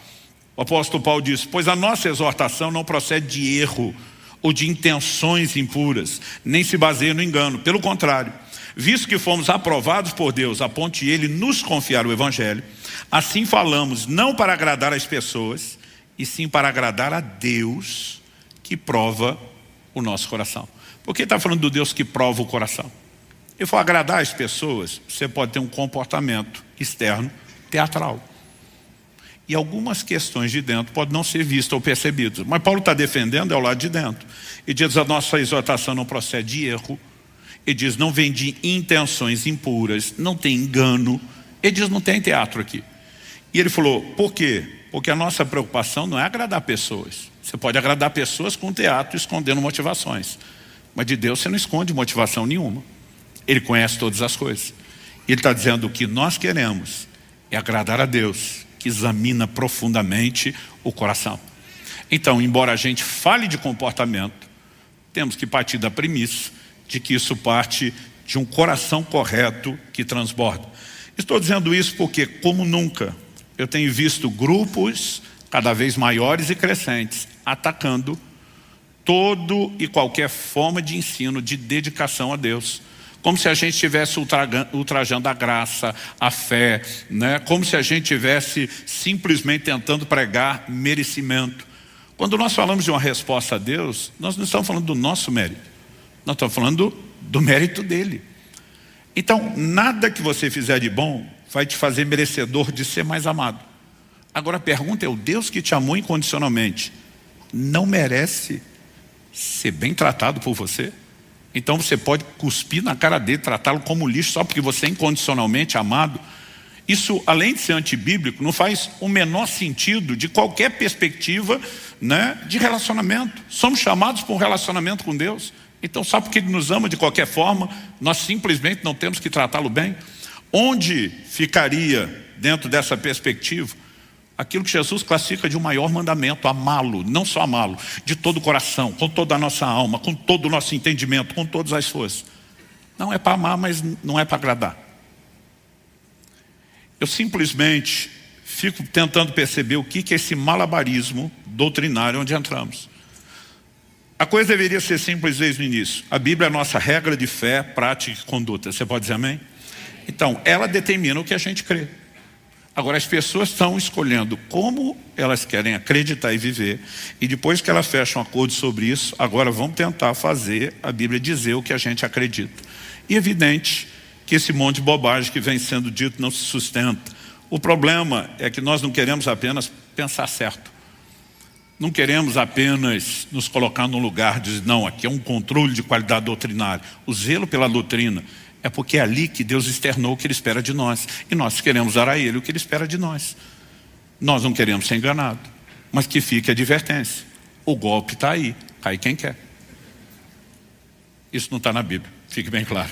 S1: o apóstolo Paulo diz: pois a nossa exortação não procede de erro ou de intenções impuras, nem se baseia no engano. Pelo contrário, visto que fomos aprovados por Deus a ponto de Ele nos confiar o Evangelho, assim falamos não para agradar as pessoas, e sim para agradar a Deus, que prova o nosso coração. Por que está falando do Deus que prova o coração? Eu for agradar as pessoas, você pode ter um comportamento externo teatral. E algumas questões de dentro podem não ser vistas ou percebidas. Mas Paulo está defendendo é o lado de dentro. E diz: a nossa exortação não procede de erro. Ele diz: não vem de intenções impuras, não tem engano. Ele diz: não tem teatro aqui. E ele falou: por quê? Porque a nossa preocupação não é agradar pessoas. Você pode agradar pessoas com teatro, escondendo motivações. Mas de Deus você não esconde motivação nenhuma. Ele conhece todas as coisas. E ele está dizendo: o que nós queremos é agradar a Deus, que examina profundamente o coração. Então, embora a gente fale de comportamento, temos que partir da premissa de que isso parte de um coração correto que transborda. Estou dizendo isso porque, como nunca, eu tenho visto grupos cada vez maiores e crescentes atacando todo e qualquer forma de ensino, de dedicação a Deus. Como se a gente estivesse ultrajando a graça, a fé, né? Como se a gente estivesse simplesmente tentando pregar merecimento. Quando nós falamos de uma resposta a Deus, nós não estamos falando do nosso mérito. Nós estamos falando do mérito dele. Então, nada que você fizer de bom vai te fazer merecedor de ser mais amado. Agora a pergunta é: o Deus que te amou incondicionalmente não merece ser bem tratado por você? Então você pode cuspir na cara dele, tratá-lo como lixo só porque você é incondicionalmente amado? Isso, além de ser antibíblico, não faz o menor sentido de qualquer perspectiva, né, de relacionamento. Somos chamados para um relacionamento com Deus. Então só porque Ele nos ama de qualquer forma, nós simplesmente não temos que tratá-lo bem? Onde ficaria, dentro dessa perspectiva, aquilo que Jesus classifica de um maior mandamento: amá-lo, não só amá-lo, de todo o coração, com toda a nossa alma, com todo o nosso entendimento, com todas as forças. Não é para amar, mas não é para agradar. Eu simplesmente fico tentando perceber o que é esse malabarismo doutrinário onde entramos. A coisa deveria ser simples desde o início. A Bíblia é a nossa regra de fé, prática e conduta. Você pode dizer amém? Então, ela determina o que a gente crê. Agora, as pessoas estão escolhendo como elas querem acreditar e viver, e depois que elas fecham um acordo sobre isso, agora vão tentar fazer a Bíblia dizer o que a gente acredita. E é evidente que esse monte de bobagem que vem sendo dito não se sustenta. O problema é que nós não queremos apenas pensar certo. Não queremos apenas nos colocar num lugar de dizer: não, aqui é um controle de qualidade doutrinária. O zelo pela doutrina é porque é ali que Deus externou o que Ele espera de nós. E nós queremos dar a Ele o que Ele espera de nós. Nós não queremos ser enganados. Mas que fique a advertência: o golpe está aí, cai quem quer. Isso não está na Bíblia, fique bem claro.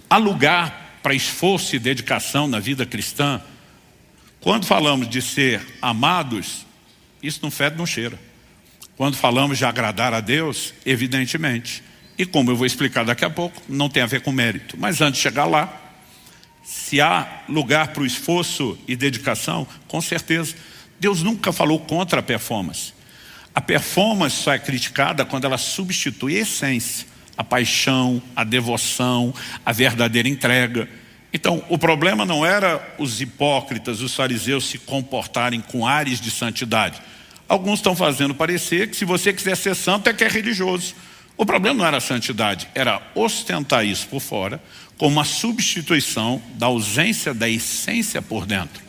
S1: Há lugar para esforço e dedicação na vida cristã. Quando falamos de ser amados, isso não fede, não cheira. Quando falamos de agradar a Deus, evidentemente, E como eu vou explicar daqui a pouco, não tem a ver com mérito. Mas antes de chegar lá, se há lugar para o esforço e dedicação, com certeza. Deus nunca falou contra a performance. A performance só é criticada quando ela substitui a essência, a paixão, a devoção, a verdadeira entrega. Então, o problema não era os hipócritas, os fariseus se comportarem com ares de santidade. Alguns estão fazendo parecer que se você quiser ser santo é que é religioso. O problema não era a santidade, era ostentar isso por fora como uma substituição da ausência da essência por dentro.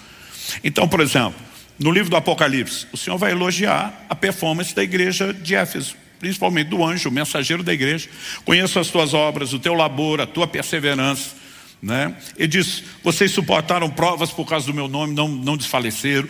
S1: Então, por exemplo, no livro do Apocalipse, o Senhor vai elogiar a performance da igreja de Éfeso, principalmente do anjo, o mensageiro da igreja. Conheço as tuas obras, o teu labor, a tua perseverança, né? Ele diz, vocês suportaram provas por causa do meu nome, não desfaleceram.